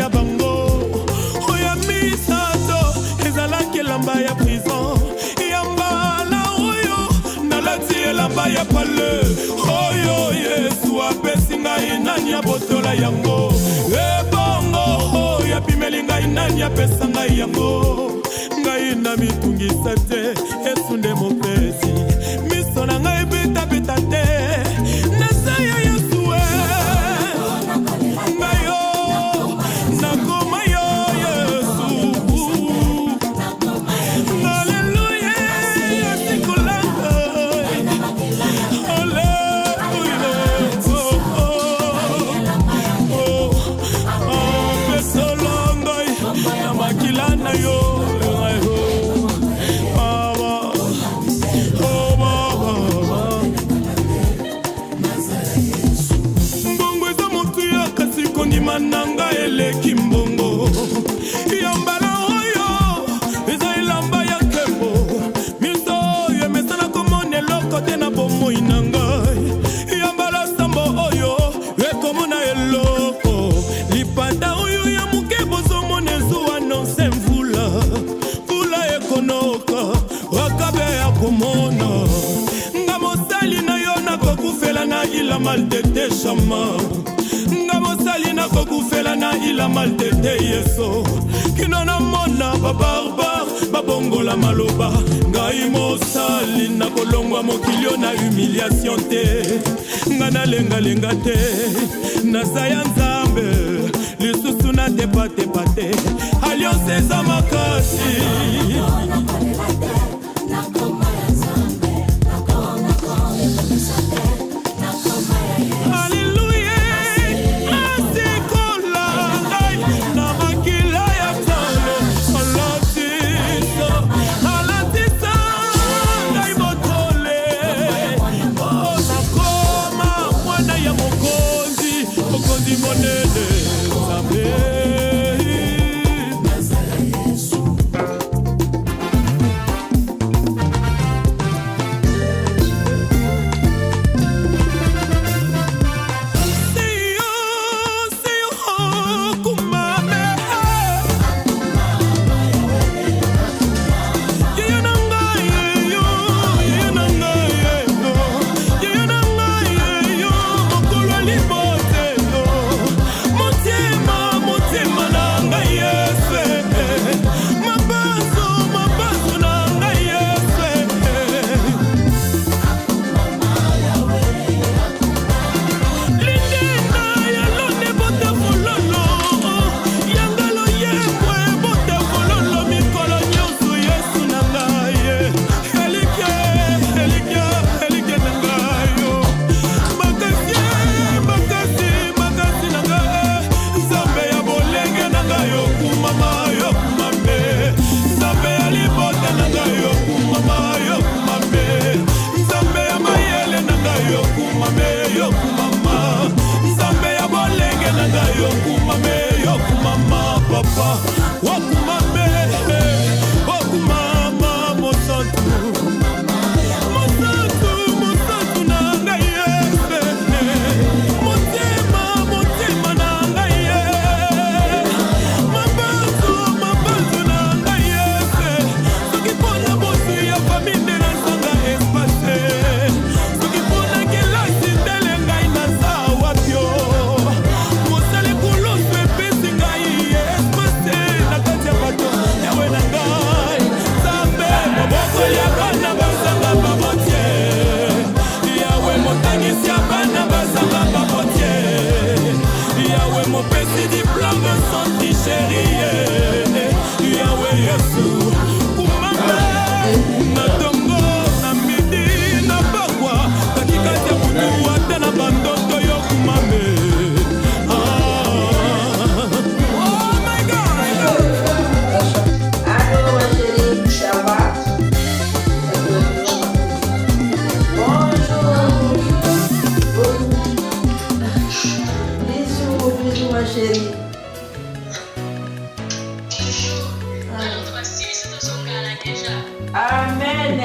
ya bango. Oya misato ezalaki elamba ya prison. Yambala oyo nalati elamba ya pale. Oyo Yesu apesi ngai nani abotola yango. Ebongo oya pimeli ngai nani apesa ngai yango. Ngai na mitungisa te Yesu nde mopesi. Miso na ngai beta beta te. Nasaya Yesu ngayo nakoma yo Yesu. Hallelujah sikulanga. Kilana yo Baba oh Baba mbongo eza motu ya kasi kondima nanga eleki mbongo. Yambala oyo eza elamba ya kembo. Miso oyo emesana komona eloko te na bomoi na ngai. Yambala sambo oyo ekomona eloko. Lipada oyo ya muke bozomona ezuwa nonse mvula. Mvula ekonoka wakabe ya komona. Nga mosali na yo nakokufela na ila maltete shama. Nga mosali nakokufela na ila maltete Yeso. Kino na mona babarbar babongola maloba. Ngai mosali nakolongwa mokilio na humiliation te. Nga nalenga te nazaya nzambe. Lisusu na tepa tepa te. Alliance eza makasi. Amen.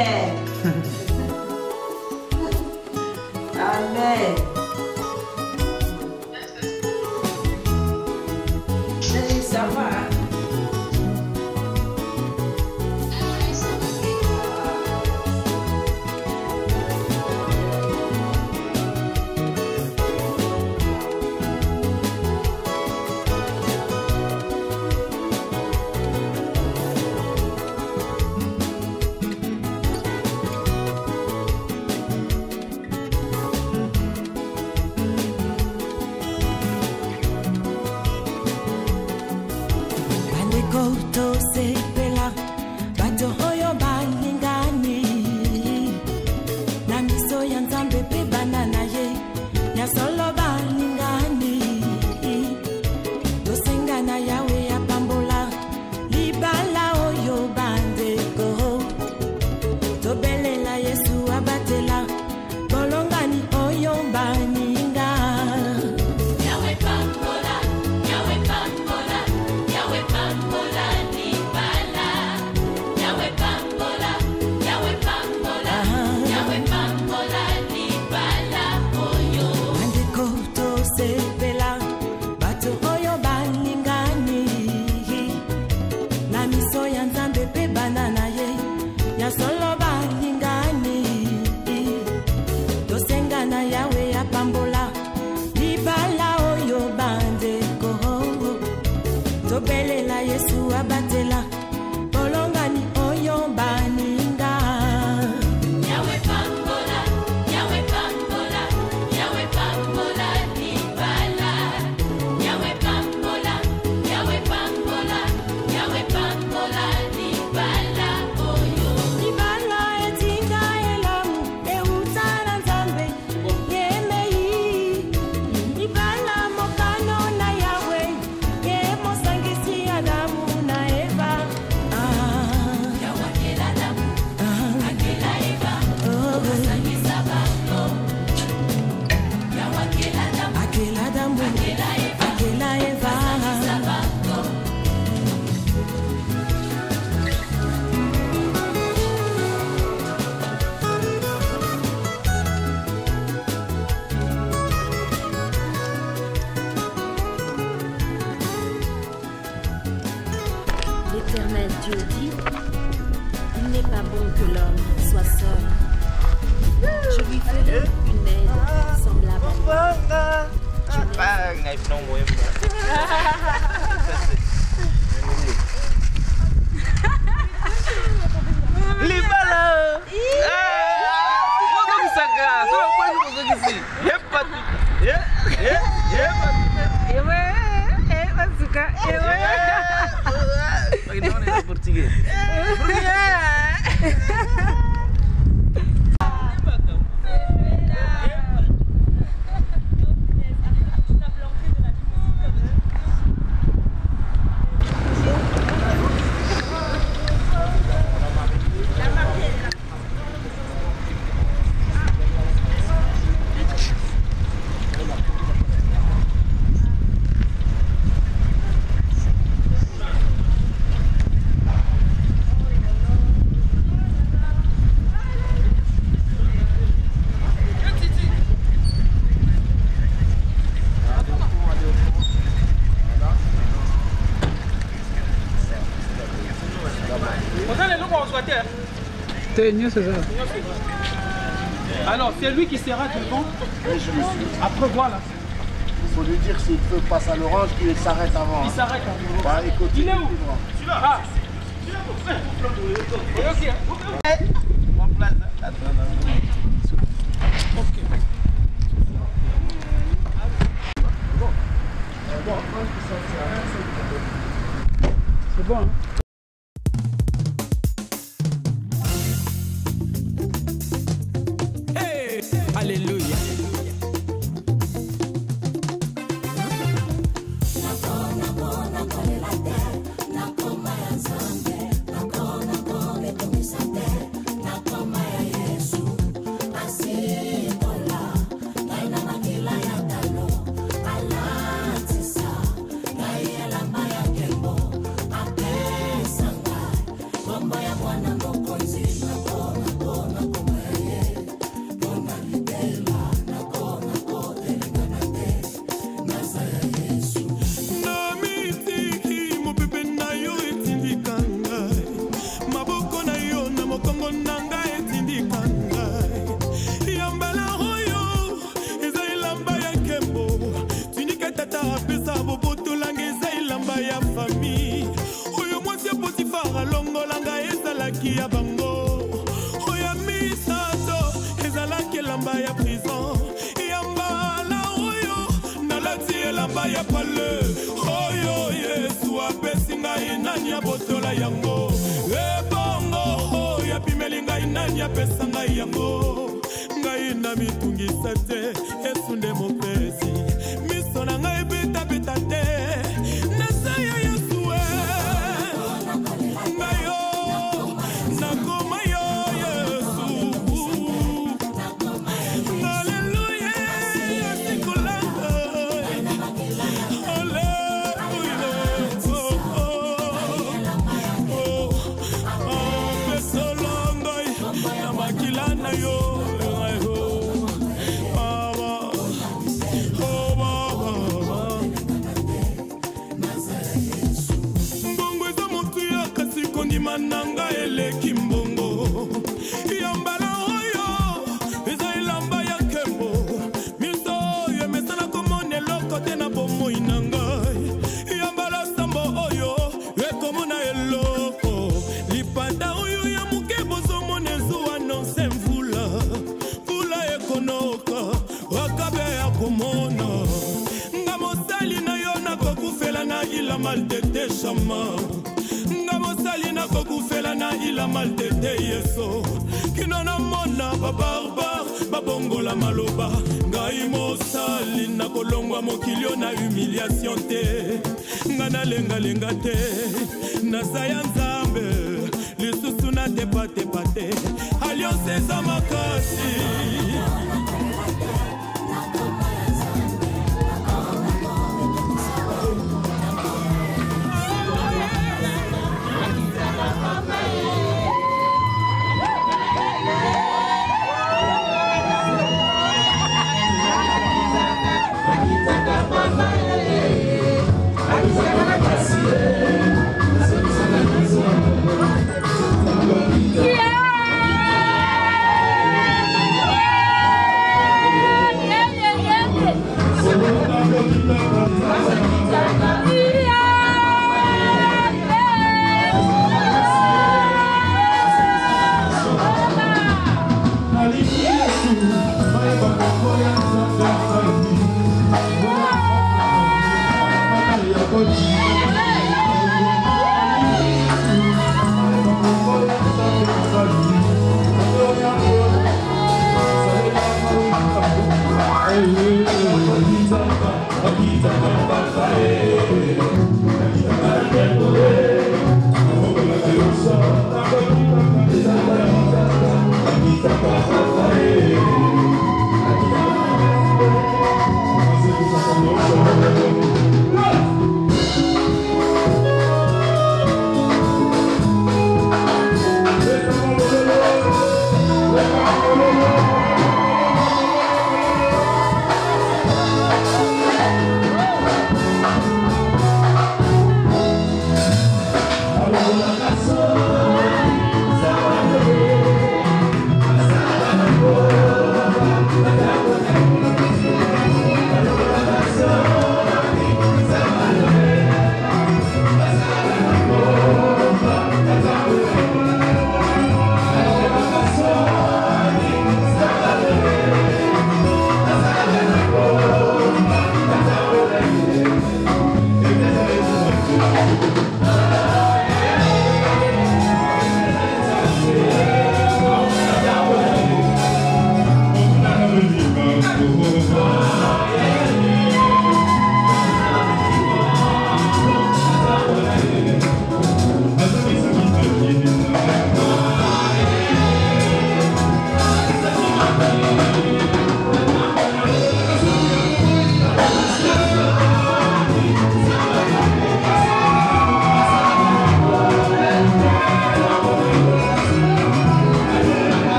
dit, il n'est pas bon que l'homme soit seul. Je lui ferai une aide semblable. Alors, c'est lui qui sera devant. Oui, je le suis. Après, voilà. Il faut lui dire s'il veut passer à l'orange qu'il s'arrête avant. Il s'arrête avant. Bah, écoute, il est où? Celui-là. Ah. Ok. C'est bon, hein? Hey, alléluia.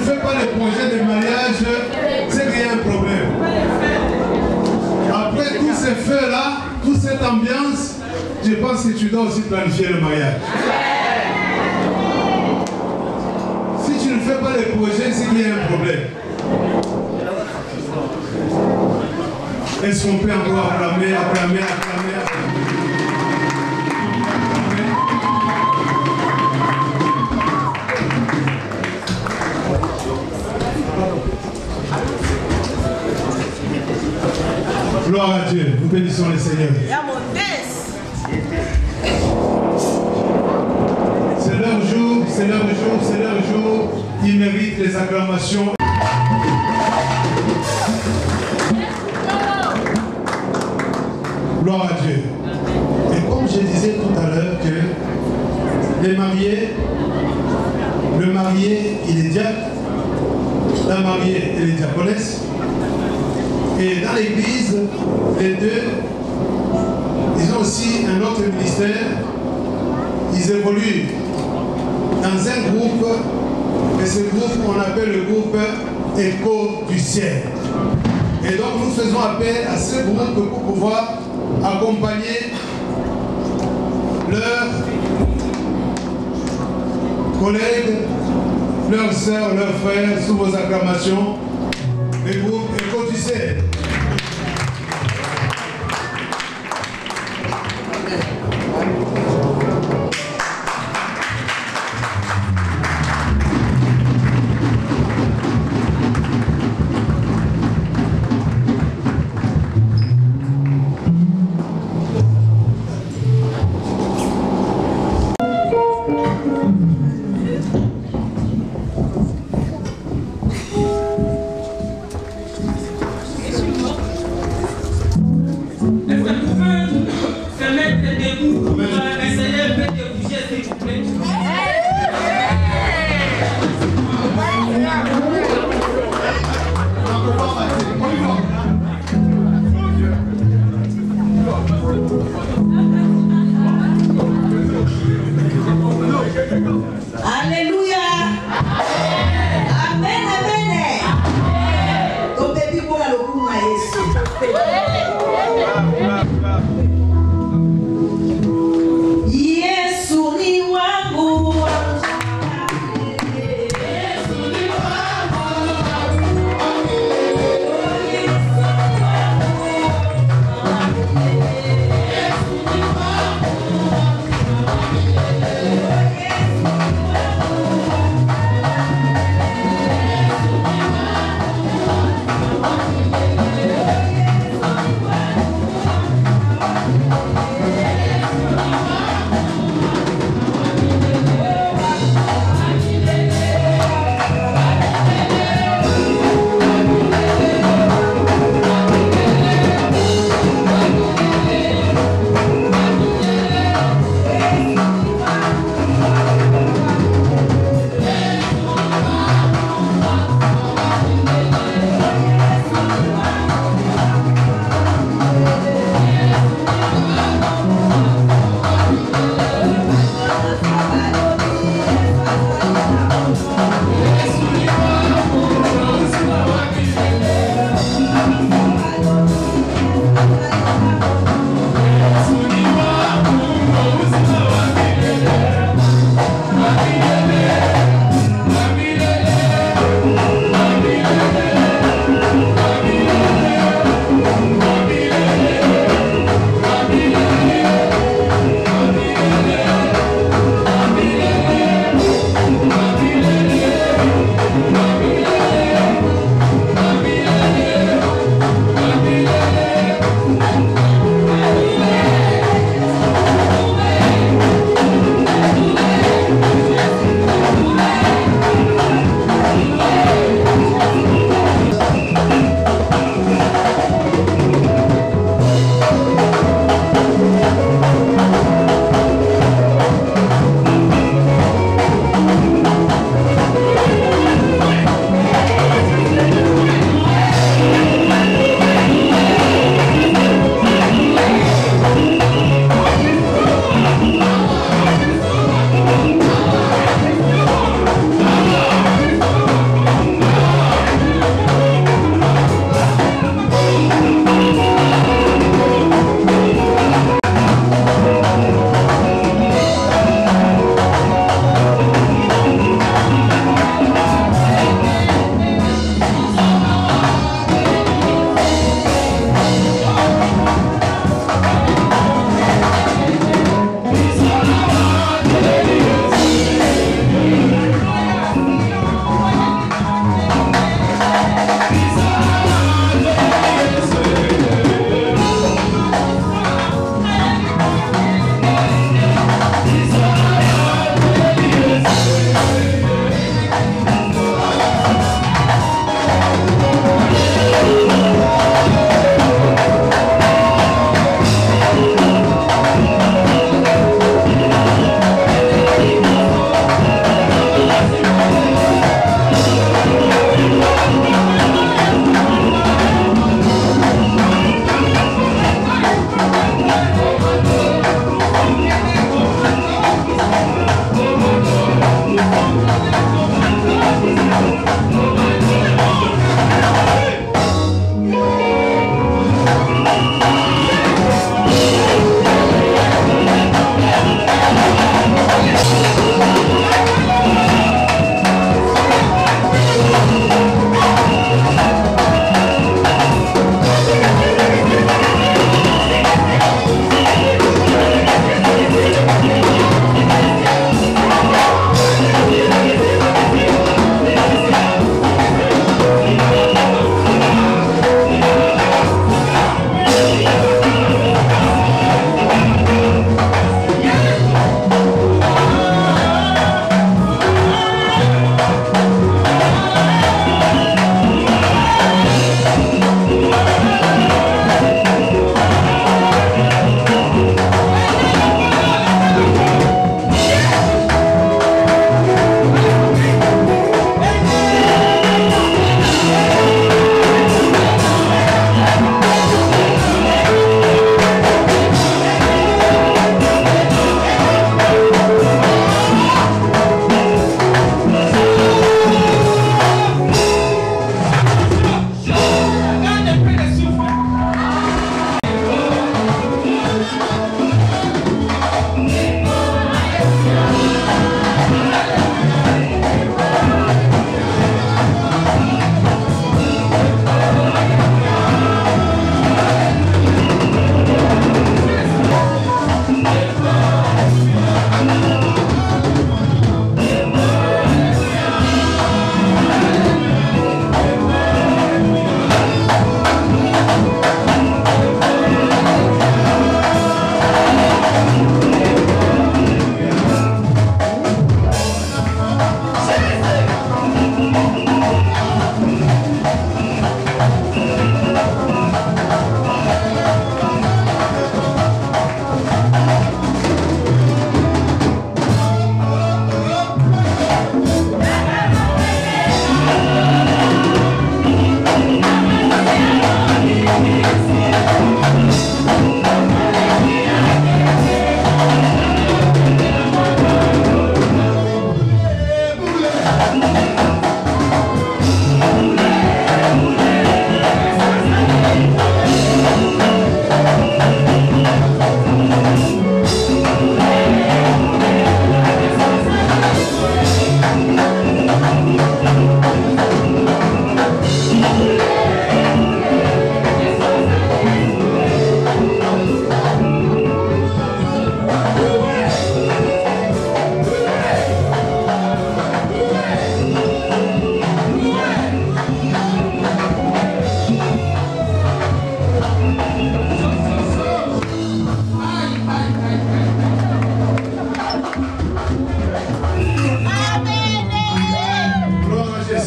fais pas le projet de mariage, c'est qu'il y a un problème. Après tous ces feux-là, toute cette ambiance, je pense que tu dois aussi planifier le mariage. Si tu ne fais pas le projet, c'est qu'il y a un problème. Est-ce qu'on peut encore acclamer? Gloire à Dieu, nous bénissons le Seigneur. C'est leur jour, c'est leur jour, c'est leur jour. Ils méritent les acclamations. Gloire à Dieu. Et comme je disais tout à l'heure que le marié, il est diacre, la mariée, elle est diaconesse. Et dans l'église, les deux, ils ont aussi un autre ministère. Ils évoluent dans un groupe, et ce groupe, on appelle le groupe Écho du ciel. Et donc nous faisons appel à ce groupe pour pouvoir accompagner leurs collègues, leurs sœurs, leurs frères, sous vos acclamations, le groupe Écho du ciel.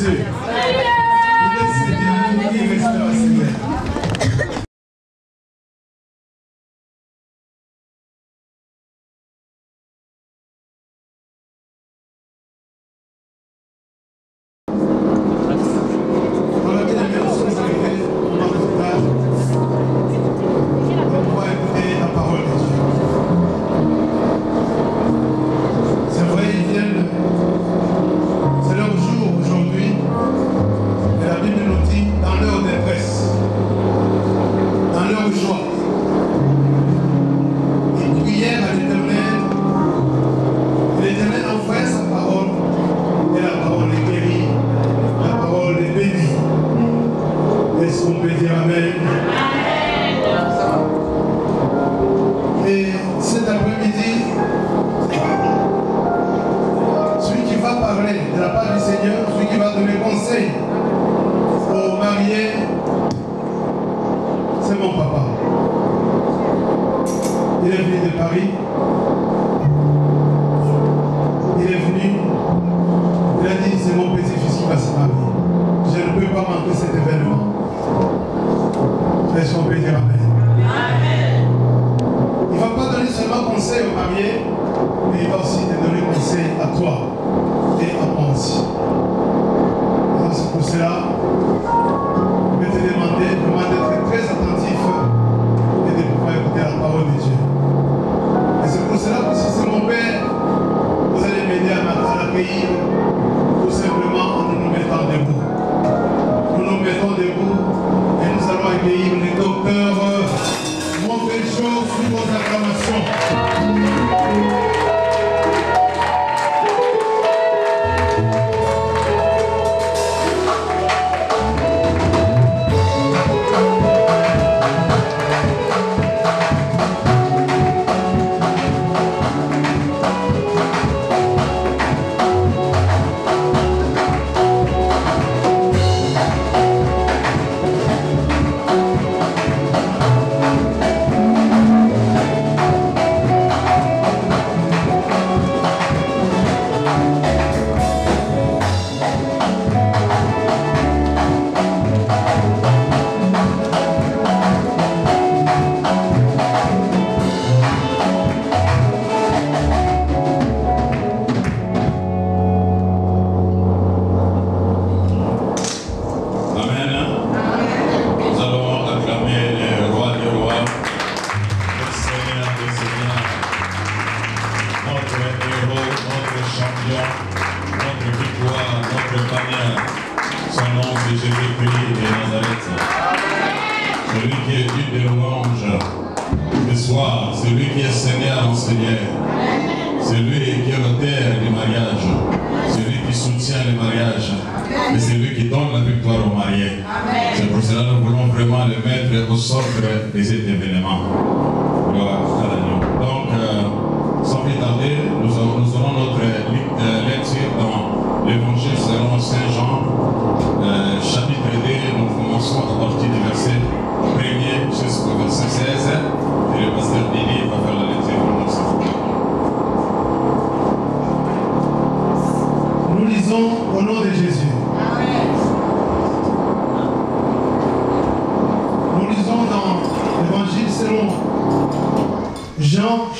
sûr. Il est Seigneur, il restera Seigneur.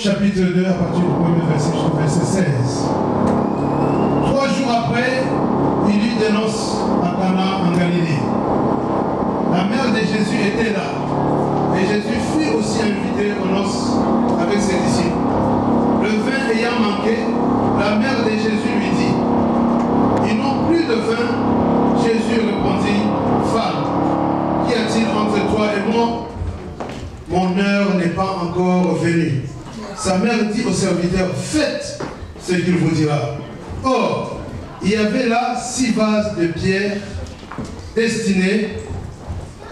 Chapitre 2, à partir du premier verset jusqu'au verset 16. 3 jours après, il eut des noces à Cana en Galilée. La mère de Jésus était là. Et Jésus fut aussi invité aux noces avec ses disciples. Le vin ayant manqué, la mère de Jésus lui dit, ils n'ont plus de vin. Jésus répondit, femme, qu'y a-t-il entre toi et moi? Mon heure n'est pas encore venue. Sa mère dit au serviteur, faites ce qu'il vous dira. Or, il y avait là 6 vases de pierre destinés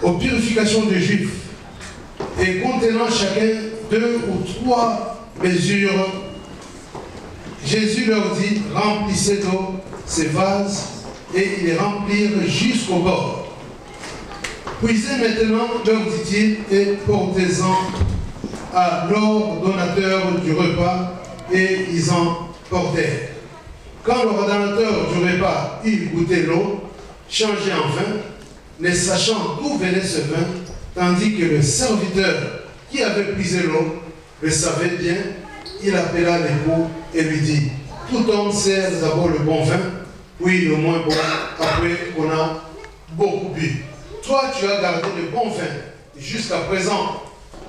aux purifications des Juifs et contenant chacun 2 ou 3 mesures. Jésus leur dit, remplissez d'eau ces vases, et ils les remplirent jusqu'au bord. Puisez maintenant, leur dit-il, et portez-en à l'ordonnateur du repas, et ils en portèrent. Quand l'ordonnateur du repas eut goûté l'eau, changé en vin, ne sachant d'où venait ce vin, tandis que le serviteur qui avait puisé l'eau le savait bien. Il appela l'époux et lui dit, tout homme sert d'abord le bon vin, puis le moins bon, après qu'on a beaucoup bu. Toi, tu as gardé le bon vin jusqu'à présent.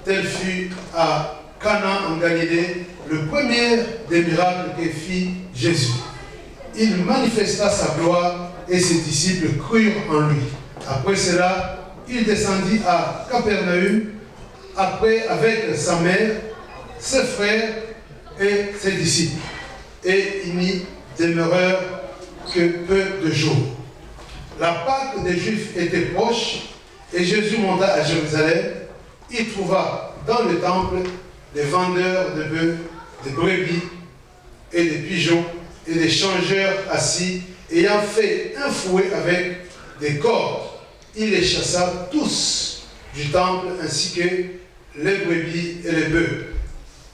Tel fut à Cana en Galilée le premier des miracles que fit Jésus. Il manifesta sa gloire et ses disciples crurent en lui. Après cela, il descendit à Capernaum, après avec sa mère, ses frères et ses disciples. Et ils n'y demeurèrent que peu de jours. La Pâque des Juifs était proche et Jésus monta à Jérusalem. Il trouva dans le temple des vendeurs de bœufs, des brebis et des pigeons et des changeurs assis, ayant fait un fouet avec des cordes. Il les chassa tous du temple ainsi que les brebis et les bœufs.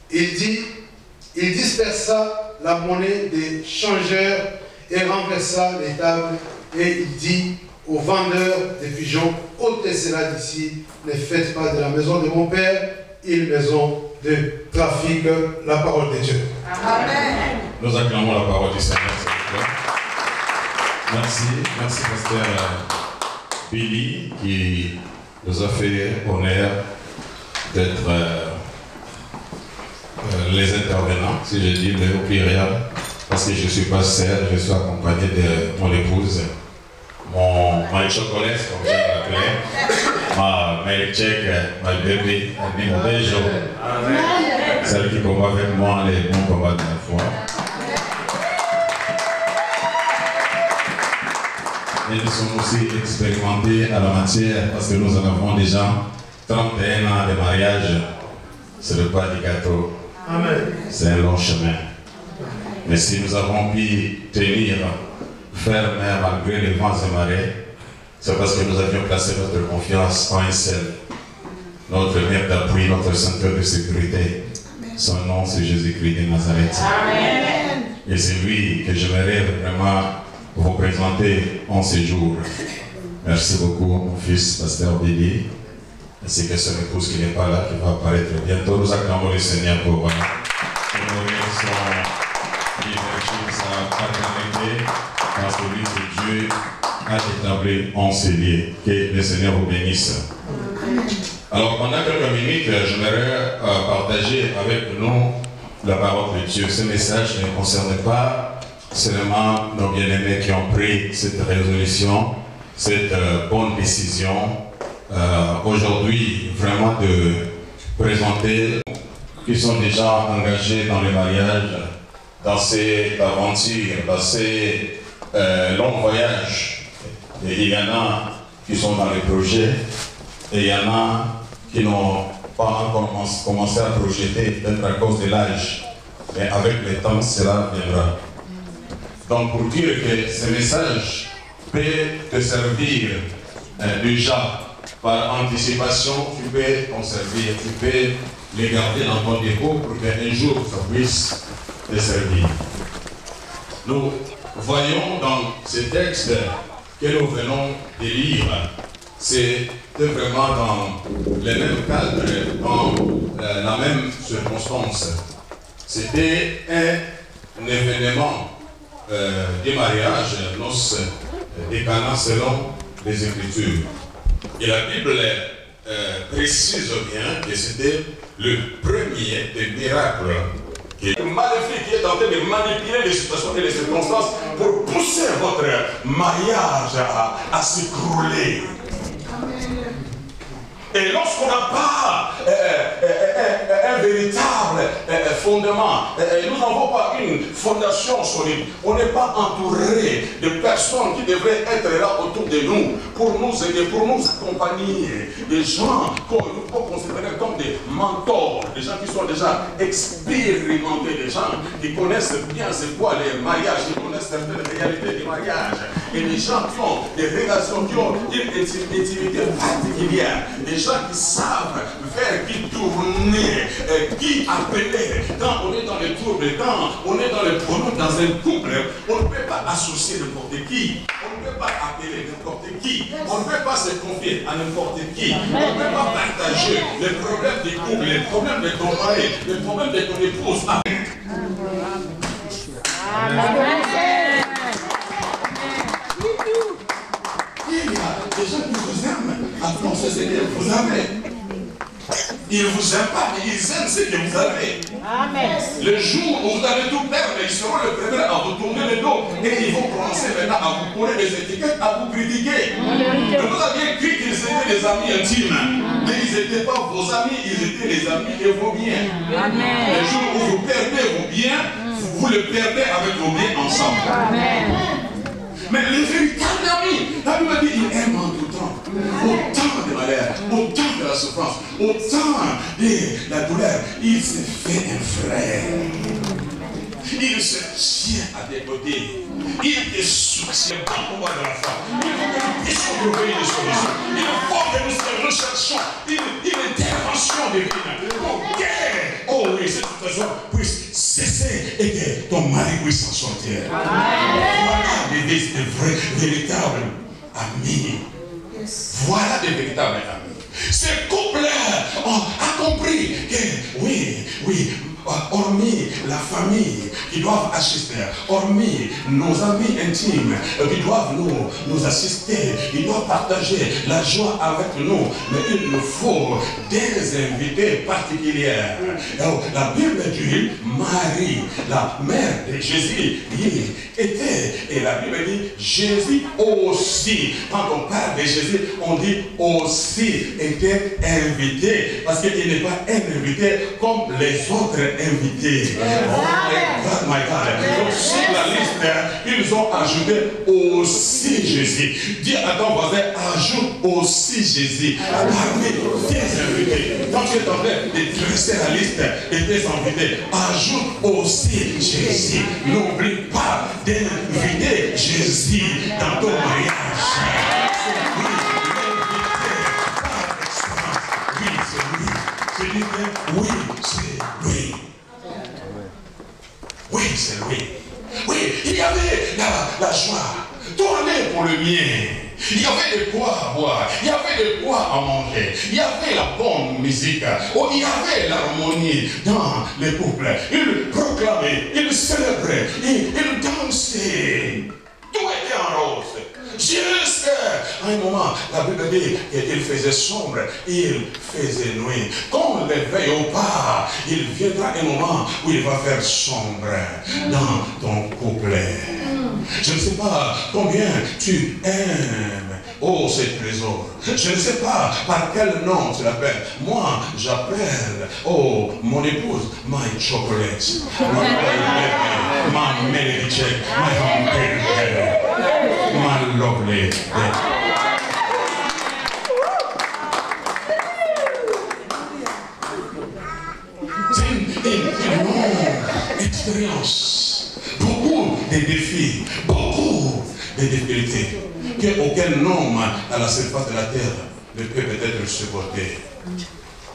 Il dispersa la monnaie des changeurs et renversa les tables, et il dit aux vendeurs des pigeons, ôtez cela d'ici, ne faites pas de la maison de mon Père une maison de trafic. La parole de Dieu. Amen. Nous acclamons la parole du Seigneur, s'il vous plaît. Merci, merci pasteur Billy qui nous a fait honneur d'être les intervenants, si je dis le pluriel, parce que je ne suis pas seul, je suis accompagné de mon épouse, my chocolate, comme je l'appelle, my milkshake, my baby, mon beijo, celle qui combat avec moi les bons combats de la foi. Et nous sommes aussi expérimentés à la matière parce que nous en avons déjà 31 ans de mariage. Ce n'est pas du gâteau. C'est un long chemin. Mais si nous avons pu tenir ferme malgré les vents et marées, c'est parce que nous avions placé notre confiance en un seul. Notre mère d'appui, notre centre de sécurité. Son nom, c'est Jésus-Christ de Nazareth. Amen. Et c'est lui que j'aimerais vraiment vous présenter en ce jour. Merci beaucoup, mon fils, pasteur Billy, ainsi que son épouse qui n'est pas là, qui va apparaître bientôt. Nous acclamons le Seigneur pour honorer son leadership, sa paternité, parce que lui, que Dieu a établi en ces lieux. Que le Seigneur vous bénisse. Alors, pendant quelques minutes, j'aimerais partager avec nous la parole de Dieu. Ce message ne concerne pas seulement nos bien-aimés qui ont pris cette résolution, cette bonne décision aujourd'hui, vraiment de présenter qui sont déjà engagés dans le mariage, dans ces aventures, dans ces longs voyages. Et il y en a qui sont dans les projets et il y en a qui n'ont pas encore commencé à projeter, peut-être à cause de l'âge. Mais avec le temps, cela viendra. Donc pour dire que ce message peut te servir déjà par anticipation, tu peux t'en servir, tu peux les garder dans ton dépôt pour qu'un jour ça puisse te servir. Nous voyons dans ce texte que nous venons de lire, c'est vraiment dans le même cadre, dans la même circonstance. C'était un événement du mariage, noces des Cana selon les Écritures. Et la Bible précise bien que c'était le premier des miracles. Le maléfique qui est en train de manipuler les situations et les circonstances pour pousser votre mariage à s'écrouler. Et lorsqu'on n'a pas un véritable fondement, nous n'avons pas une fondation solide, on n'est pas entouré de personnes qui devraient être là autour de nous pour nous aider, pour nous accompagner, des gens qu'on peut considérer comme des mentors, des gens qui sont déjà expérimentés, des gens qui connaissent bien c'est quoi les mariages, qui connaissent certaines réalités des mariages, et des gens qui ont des relations, qui ont une intimité particulière, des gens qui savent vers qui tourner, qui appeler. Quand on est dans les troubles, quand on est dans un couple, on ne peut pas associer n'importe qui. On ne peut pas appeler n'importe qui. On ne peut pas se confier à n'importe qui. On ne peut pas partager les problèmes du couple, les problèmes de ton mari, les problèmes de ton épouse. Amen. Il y a des gens qui vous aiment. Après, c'est ce que vous avez. Ils ne vous aiment pas, mais ils aiment ce que vous avez. Amen. Le jour où vous allez tout perdre, ils seront les premiers à vous tourner le dos. Et ils vont commencer maintenant à vous coller des étiquettes, à vous critiquer. Mais vous aviez cru qu'ils étaient des amis intimes. Mais ils n'étaient pas vos amis, ils étaient les amis de vos biens. Amen. Le jour où vous perdez vos biens, vous les perdez avec vos biens ensemble. Amen. Mais les véritables amis, la Bible dit qu'ils aiment en tout temps. Au temps de malheur, au temps de la souffrance, au temps de la douleur, il se fait un frère. Il se tient à tes côtés. Il te soutient dans le combat de la foi. Il faut que nous puissions trouver des solutions. Il faut que nous recherchions une intervention divine. Pour que, oh oui, cette situation puisse cesser et que ton mari puisse s'en sortir. Voilà des vrais, véritables amis. Voilà des véritables amis. Ces couples-là ont compris que, oui, hormis la famille qui doivent assister, hormis nos amis intimes qui doivent nous assister, qui doivent partager la joie avec nous, mais il nous faut des invités particuliers. Alors, la Bible dit Marie, la mère de Jésus, était, et la Bible dit Jésus aussi. Quand on parle de Jésus, on dit aussi était invité, parce qu'il n'est pas un invité comme les autres invités. Oh my God. Donc sur la liste, ils ont ajouté aussi Jésus. Dis à ton voisin, ajoute aussi Jésus. Parmi tes invités. Quand tu es en train de dresser la liste de tes invités, ajoute aussi Jésus. N'oublie pas d'inviter Jésus dans ton mariage. C'est lui, l'invité. Oui, c'est lui. Je dis que oui, c'est lui. Oui, c'est lui. Oui, il y avait la joie. Tourner pour le bien. Il y avait de quoi boire. Il y avait de quoi à manger. Il y avait la bonne musique. Oh, il y avait l'harmonie dans les couples. Ils proclamaient, ils célébraient, ils dansaient. Tout était en rose. Jusqu'à un moment, la Bible dit qu'il faisait sombre, il faisait nuit. Quand on le veille ou pas, il viendra un moment où il va faire sombre dans ton couple. Je ne sais pas combien tu aimes, oh, ces trésors. Je ne sais pas par quel nom tu l'appelles. Moi, j'appelle, oh, mon épouse, my chocolate, my melody check, my humble, my lovely. C'est une longue expérience. Beaucoup de défis, beaucoup de difficultés qu'aucun homme à la surface de la terre ne peut peut-être supporter.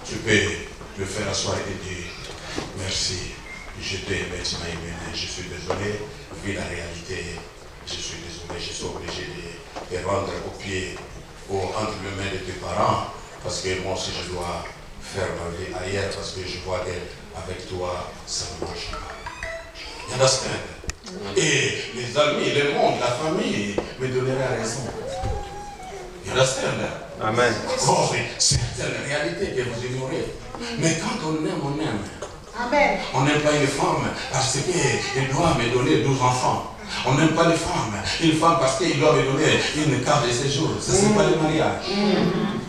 Tu peux le faire asseoir et dire merci, je t'ai aimé, tu m'as aimé, je suis désolé, vu la réalité, je suis désolé, je suis obligé de rendre au pied ou entre les mains de tes parents, parce que moi aussi je dois faire ma vie ailleurs, parce que je vois qu'avec toi, ça ne marche pas. You understand? Et les amis, le monde, la famille me donneraient raison. You understand? Amen. Oh, c'est certaines réalités que vous ignorez. Mais quand on aime, on aime. Amen. On n'aime pas une femme parce qu'elle doit me donner 12 enfants. On n'aime pas les femmes. Une femme parce qu'il doit me donner une carte de séjour. Ça, c'est pas le mariage.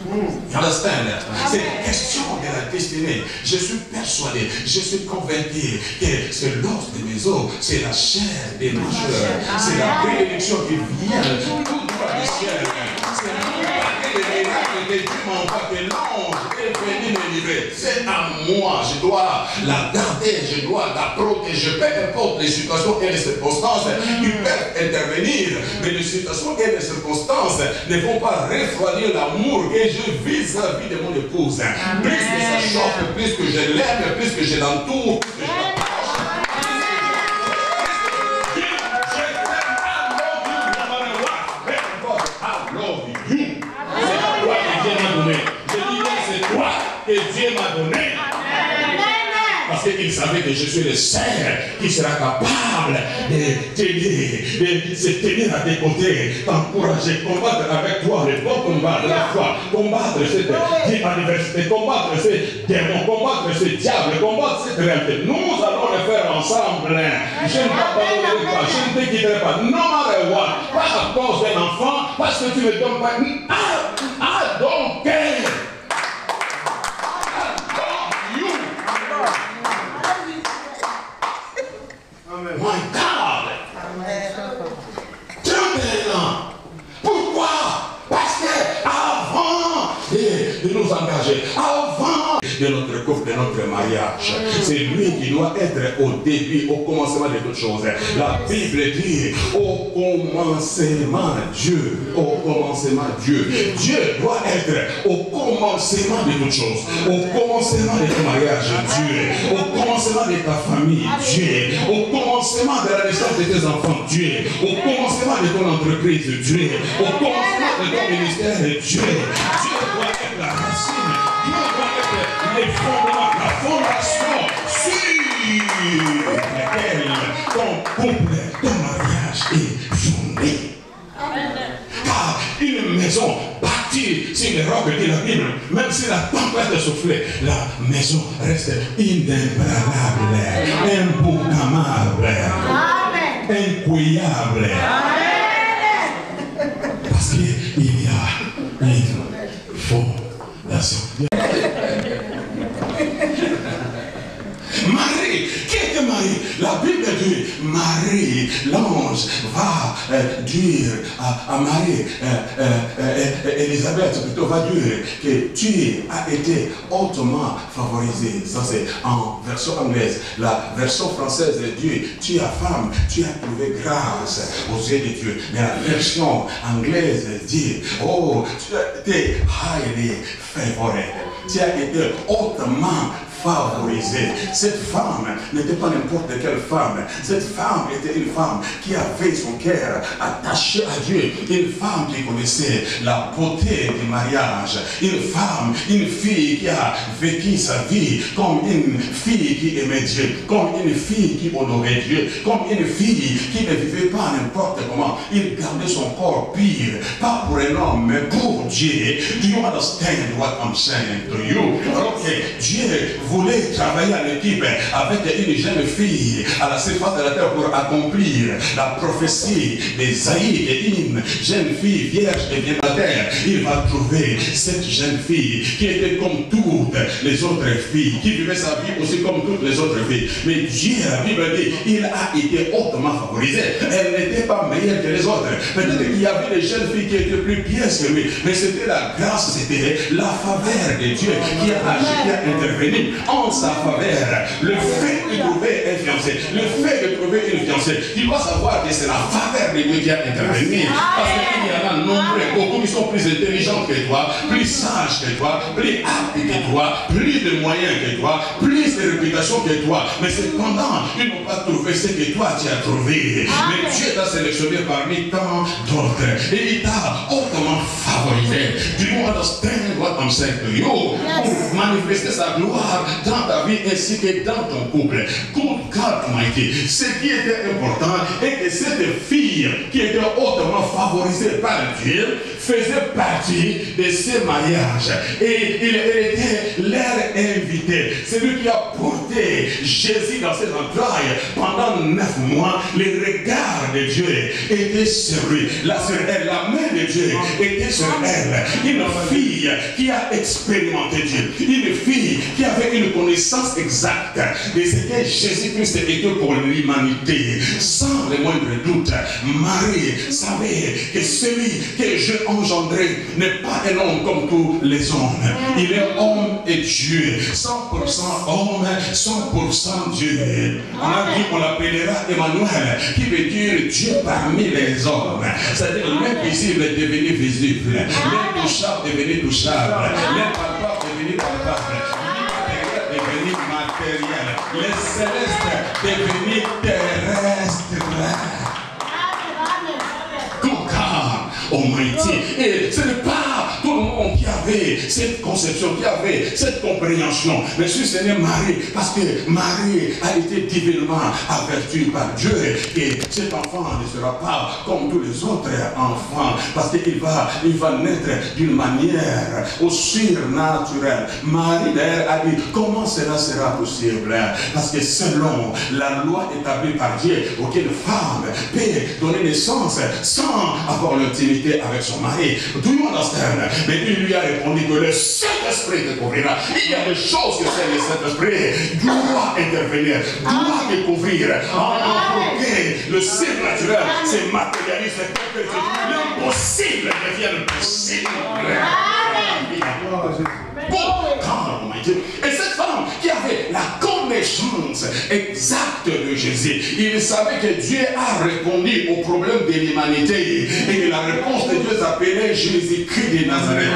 You understand? C'est une question de la destinée. Je suis persuadé, je suis convaincu que c'est l'os de mes os, c'est la chair des marcheurs, c'est la bénédiction qui vient tout droit du ciel. C'est le miracle que Dieu m'envoie, que l'ange est venu me livrer. C'est à moi, je dois la garder, je dois la protéger. Peu importe les situations et les circonstances qui peuvent intervenir, mais les situations et les circonstances ne vont pas refroidir l'amour que je vis-à-vis de mon épouse. Amen. Plus que ça choque, plus que je l'aime, plus que je l'entoure, plus que je l'approche. Je t'aime savez que je suis le seul qui sera capable de t'aider, de se tenir à tes côtés, t'encourager, combattre avec toi le bon combat de la foi, combattre cette adversité, combattre ces démons, combattre ces diables, combattre cette réalité. Nous allons le faire ensemble. Je ne t'abandonnerai pas, je ne te quitterai pas, no matter what, pas à cause d'un enfant, parce que tu ne donnes pas. I don't care. My God! 31 ans. Pourquoi? Parce que avant de nous engager, avant de notre couple, de notre mariage, c'est lui qui doit être au début, au commencement de toutes choses. La Bible dit au commencement Dieu. Au commencement Dieu. Dieu doit être au commencement de toutes choses. Au commencement de ton mariage, Dieu. Au commencement de ta famille, Dieu. Au commencement de la naissance de tes enfants, Dieu. Au commencement de ton entreprise, Dieu. Au commencement de ton ministère, Dieu. Dieu doit être la racine. Dieu doit être les fondements, la fondation sur laquelle ton couple, ton mariage est fondé. Car une maison bâtie sur les rocs, dit la Bible, même si la tempête soufflait, la maison reste inébranlable, imboucamable, incroyable. Parce qu'il y a une fondation. Marie, qui était Marie? La Bible dit, Marie, l'ange va dire à Marie, Elisabeth plutôt va dire que tu as été hautement favorisée. Ça c'est en version anglaise. La version française dit, tu as femme, tu as trouvé grâce aux yeux de Dieu. Mais la version anglaise dit, oh, tu as été highly favored. Tu as été hautement favorisée. Cette femme n'était pas n'importe quelle femme. Cette femme était une femme qui avait son cœur attaché à Dieu. Une femme qui connaissait la beauté du mariage. Une femme, une fille qui a vécu sa vie comme une fille qui aimait Dieu, comme une fille qui honorait Dieu, comme une fille qui ne vivait pas n'importe comment. Il gardait son corps pur, pas pour un homme, mais pour Dieu. Do you understand what I'm saying to you? Ok, Dieu voulait travailler en équipe avec une jeune fille à la surface de la terre pour accomplir la prophétie d'Ésaïe, et une jeune fille vierge et vient de la terre. Il va trouver cette jeune fille qui était comme toutes les autres filles, qui vivait sa vie aussi comme toutes les autres filles. Mais Dieu, la Bible dit, il a été hautement favorisé. Elle n'était pas meilleure que les autres. Peut-être qu'il y avait des jeunes filles qui étaient plus pieuses que lui, mais c'était la grâce, c'était la faveur de Dieu qui a agi, qui a intervenu en sa faveur. Le fait de trouver un fiancé, le fait de trouver une fiancée, tu dois savoir que c'est la faveur de Dieu qui a intervenu. Parce qu'il y en a nombreux, beaucoup qui sont plus intelligents que toi, plus sages que toi, plus aptes que toi, plus de moyens que toi, plus de réputation que toi. Mais cependant, ils n'ont pas trouvé ce que toi tu as trouvé. Mais Dieu t'a sélectionné parmi tant d'autres. Et il t'a hautement favorisé. Do you understand what I'm saying to you? Pour manifester sa gloire dans ta vie ainsi que dans ton couple. Good God Almighty. Ce qui était important est que cette fille qui était hautement favorisée par Dieu faisait partie de ce mariage. Et elle était leur invité. C'est lui qui a porté Jésus dans ses entrailles pendant 9 mois. Les regards de Dieu étaient sur lui. Là sur elle, la main de Dieu était sur elle. Une fille qui a expérimenté Dieu. Une fille qui avait une connaissance exacte de ce que Jésus-Christ était pour l'humanité. Sans le moindre doute, Marie savait que celui que je engendrai n'est pas un homme comme tous les hommes. Il est homme et Dieu. 100% homme, 100% Dieu. On a dit qu'on l'appellera Emmanuel, qui veut dire Dieu parmi les hommes. C'est-à-dire l'invisible est devenu visible, l'intouchable est devenu touchable, l'impalpable est devenu palpable, l'immatériel est devenu matériel, les célestes est devenu terrestre. Tout car Almighty. Et ce n'est pas tout tout le monde qui avait cette conception, qui avait cette compréhension. Mais ce Seigneur Marie, parce que Marie a été divinement avertie par Dieu que cet enfant ne sera pas comme tous les autres enfants, parce qu'il va naître d'une manière aussi surnaturelle. Marie d'ailleurs a dit, comment cela sera possible? Parce que selon la loi établie par Dieu, aucune femme peut donner naissance sans avoir l'intimité avec son mari. Do you understand? Mais il lui a répondu que le Saint-Esprit te couvrira. Il y a des choses que c'est le Saint-Esprit doit intervenir, doit découvrir. Pour que le surnaturel se matérialise, l'impossible devient possible. Et cette femme qui avait la connaissance exacte de Jésus, il savait que Dieu a répondu au problème de l'humanité et que la réponse de Dieu s'appelait Jésus-Christ de Nazareth.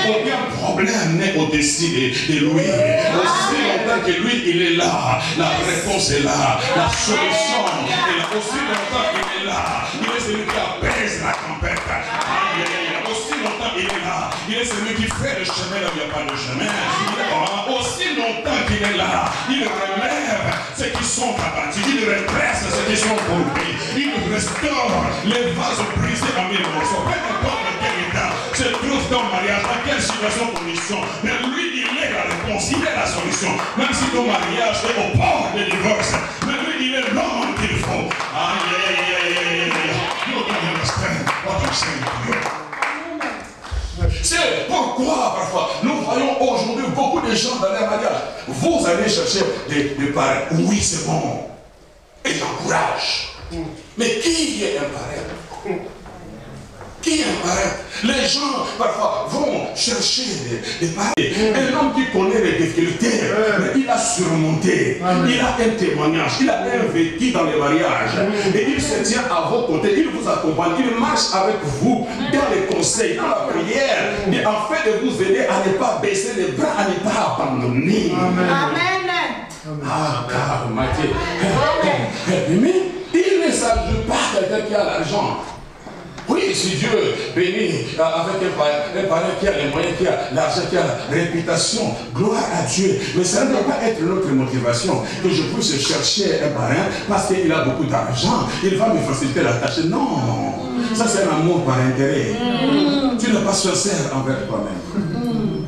Aucun problème n'est au-dessus de lui. Aussi longtemps que lui, il est là, la réponse est là, la solution est là. Aussi longtemps qu'il est là, il est celui qui apaise la tempête. Aussi longtemps il est là, il est celui qui fait le chemin là où il n'y a pas de chemin. Aussi longtemps qu'il est là, il relève ceux qui sont abattus, il redresse ceux qui sont corrompus, il restaure les vases brisés en mille morceaux. Peu importe quel état se trouve dans le mariage, dans quelle situation, condition, mais lui il est la réponse, il est la solution. Même si ton mariage est au bord de divorce, mais lui il est l'homme qu'il faut. Aïe aïe aïe aïe aïe. You don't understand what I'm saying to you. C'est pourquoi parfois nous voyons aujourd'hui beaucoup de gens dans leur mariage. Vous allez chercher des parrains. Oui, c'est bon. Et j'encourage. Mais qui est un parrain? Qui est un parrain? Les gens parfois vont chercher des parrains. Un homme qui connaît les difficultés, mais il a surmonté. Il a un témoignage, il a un vécu dans les mariages. Et il se tient à vos côtés, il vous accompagne, il marche avec vous dans les conseils, dans la prière, et en fait de vous aider à ne pas baisser les bras, à ne pas abandonner. Amen. Ah, car Matthieu. Mais il ne s'agit pas de quelqu'un qui a l'argent. Oui, si Dieu bénit avec un parrain qui a les moyens, qui a l'argent, qui a la réputation, gloire à Dieu. Mais ça ne doit pas être notre motivation que je puisse chercher un parrain parce qu'il a beaucoup d'argent, il va me faciliter la tâche. Non, ça c'est un amour par intérêt. Tu n'es pas sincère envers toi-même.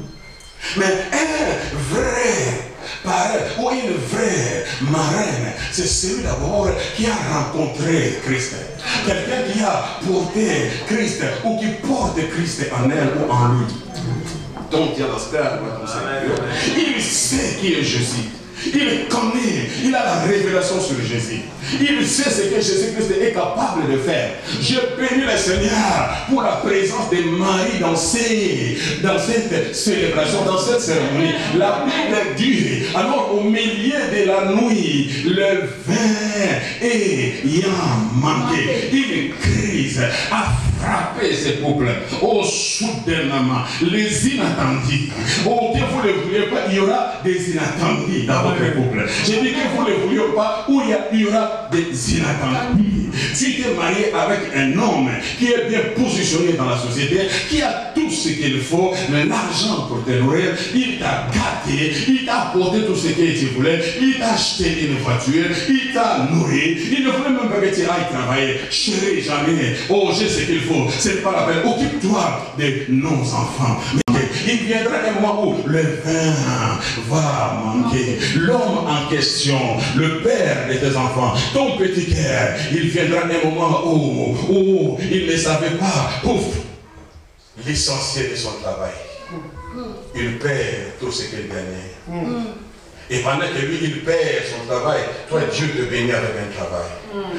Mais un vrai parrain ou une vraie marraine, c'est celui d'abord qui a rencontré Christ. Quelqu'un qui a porté Christ ou qui porte Christ en elle ou en lui. Donc il y a il sait qui est Jésus. Il connaît, il a la révélation sur Jésus. Il sait ce que Jésus-Christ est capable de faire. Je bénis le Seigneur pour la présence de Marie dans cette célébration, dans cette cérémonie. La Bible dit, alors au milieu de la nuit, le vin ayant manqué, une crise a frappé ces peuples. Oh, soudainement, les inattendus. Oh, que vous ne le vouliez pas, il y aura des inattendus dans votre peuple. Je dis que vous ne le vouliez pas, où il y aura des inattendus. Tu t'es marié avec un homme qui est bien positionné dans la société, qui a tout ce qu'il faut, l'argent pour te nourrir, il t'a gâté, il t'a apporté tout ce que tu voulais, il t'a acheté une voiture, il t'a nourri, il ne voulait même pas que tu ailles travailler. Chérie, jamais, oh, j'ai ce qu'il faut, c'est pas la peine, occupe-toi de nos enfants. Il viendra un moment où le vin va manquer. L'homme en question, le père de tes enfants, ton petit cœur, il viendra un moment où il ne savait pas, pouf, l'essentiel de son travail. Il perd tout ce qu'il gagnait. Et pendant que lui, il perd son travail, toi, Dieu te bénit avec un travail.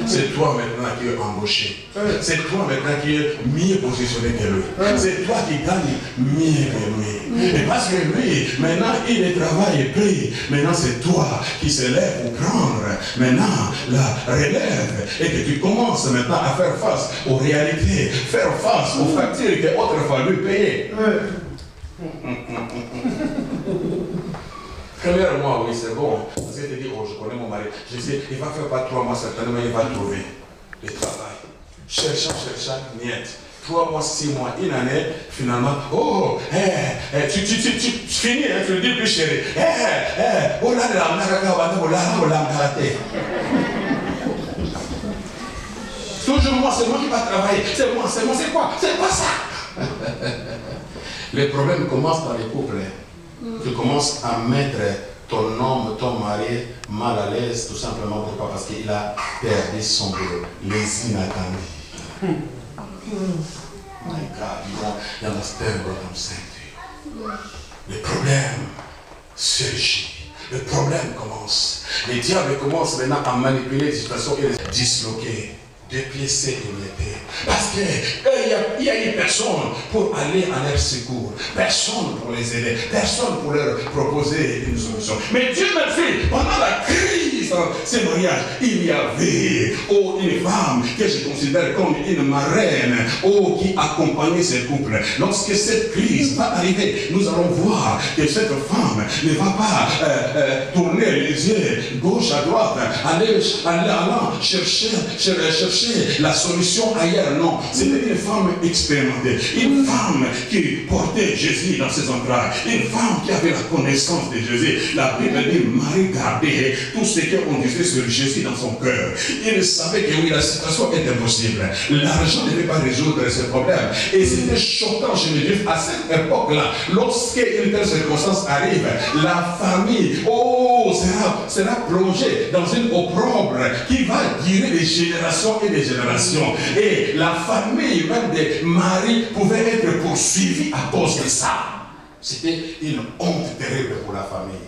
C'est toi maintenant qui es embauché. C'est toi maintenant qui es mieux positionné que lui. C'est toi qui gagnes mieux que lui. Et parce que lui, maintenant, il est travail pris. Maintenant, c'est toi qui se lève pour prendre maintenant la relève. Et que tu commences maintenant à faire face aux réalités, faire face aux factures que autrefois lui payait. Premièrement, oui, c'est bon. Parce que tu dis, oh, je connais mon mari. Je sais, il va faire pas 3 mois, certainement, il va trouver le travail. Cherchant, niet. 3 mois, 6 mois, une année, finalement, oh, tu finis, hein, tu le dis plus chéri. Oh là là, toujours moi, c'est moi qui va travailler. C'est moi, c'est quoi? C'est quoi ça? Les problèmes commencent dans les couples. Tu commences à mettre ton homme, ton mari mal à l'aise, tout simplement pourquoi? Parce qu'il a perdu son boulot. Les inattendus. My God, you understand what I'm saying to you. Le problème surgit. Le problème commence. Le diable commence maintenant à manipuler les situations et les disloquer. Déplacer l'unité. Parce qu'il y a une personne pour aller à leur secours. Personne pour les aider. Personne pour leur proposer une solution. Mais Dieu merci, pendant la crise dans ces mariages, il y avait une femme que je considère comme une marraine qui accompagnait ces couples. Lorsque cette crise va arriver, nous allons voir que cette femme ne va pas tourner les yeux gauche à droite, allant chercher la solution ailleurs. Non, c'était une femme expérimentée, une femme qui portait Jésus dans ses entrailles, une femme qui avait la connaissance de Jésus. La Bible dit, Marie gardait tout ce qu'on disait sur Jésus dans son cœur. Il savait que oui, la situation était possible. L'argent ne devait pas résoudre ce problème. Et c'était choquant chez les Juifs à cette époque-là. Lorsqu'une telle circonstance arrive, la famille, sera plongée dans une opprobre qui va durer des générations et des générations. Et la famille même des maris pouvait être poursuivie à cause de ça. C'était une honte terrible pour la famille.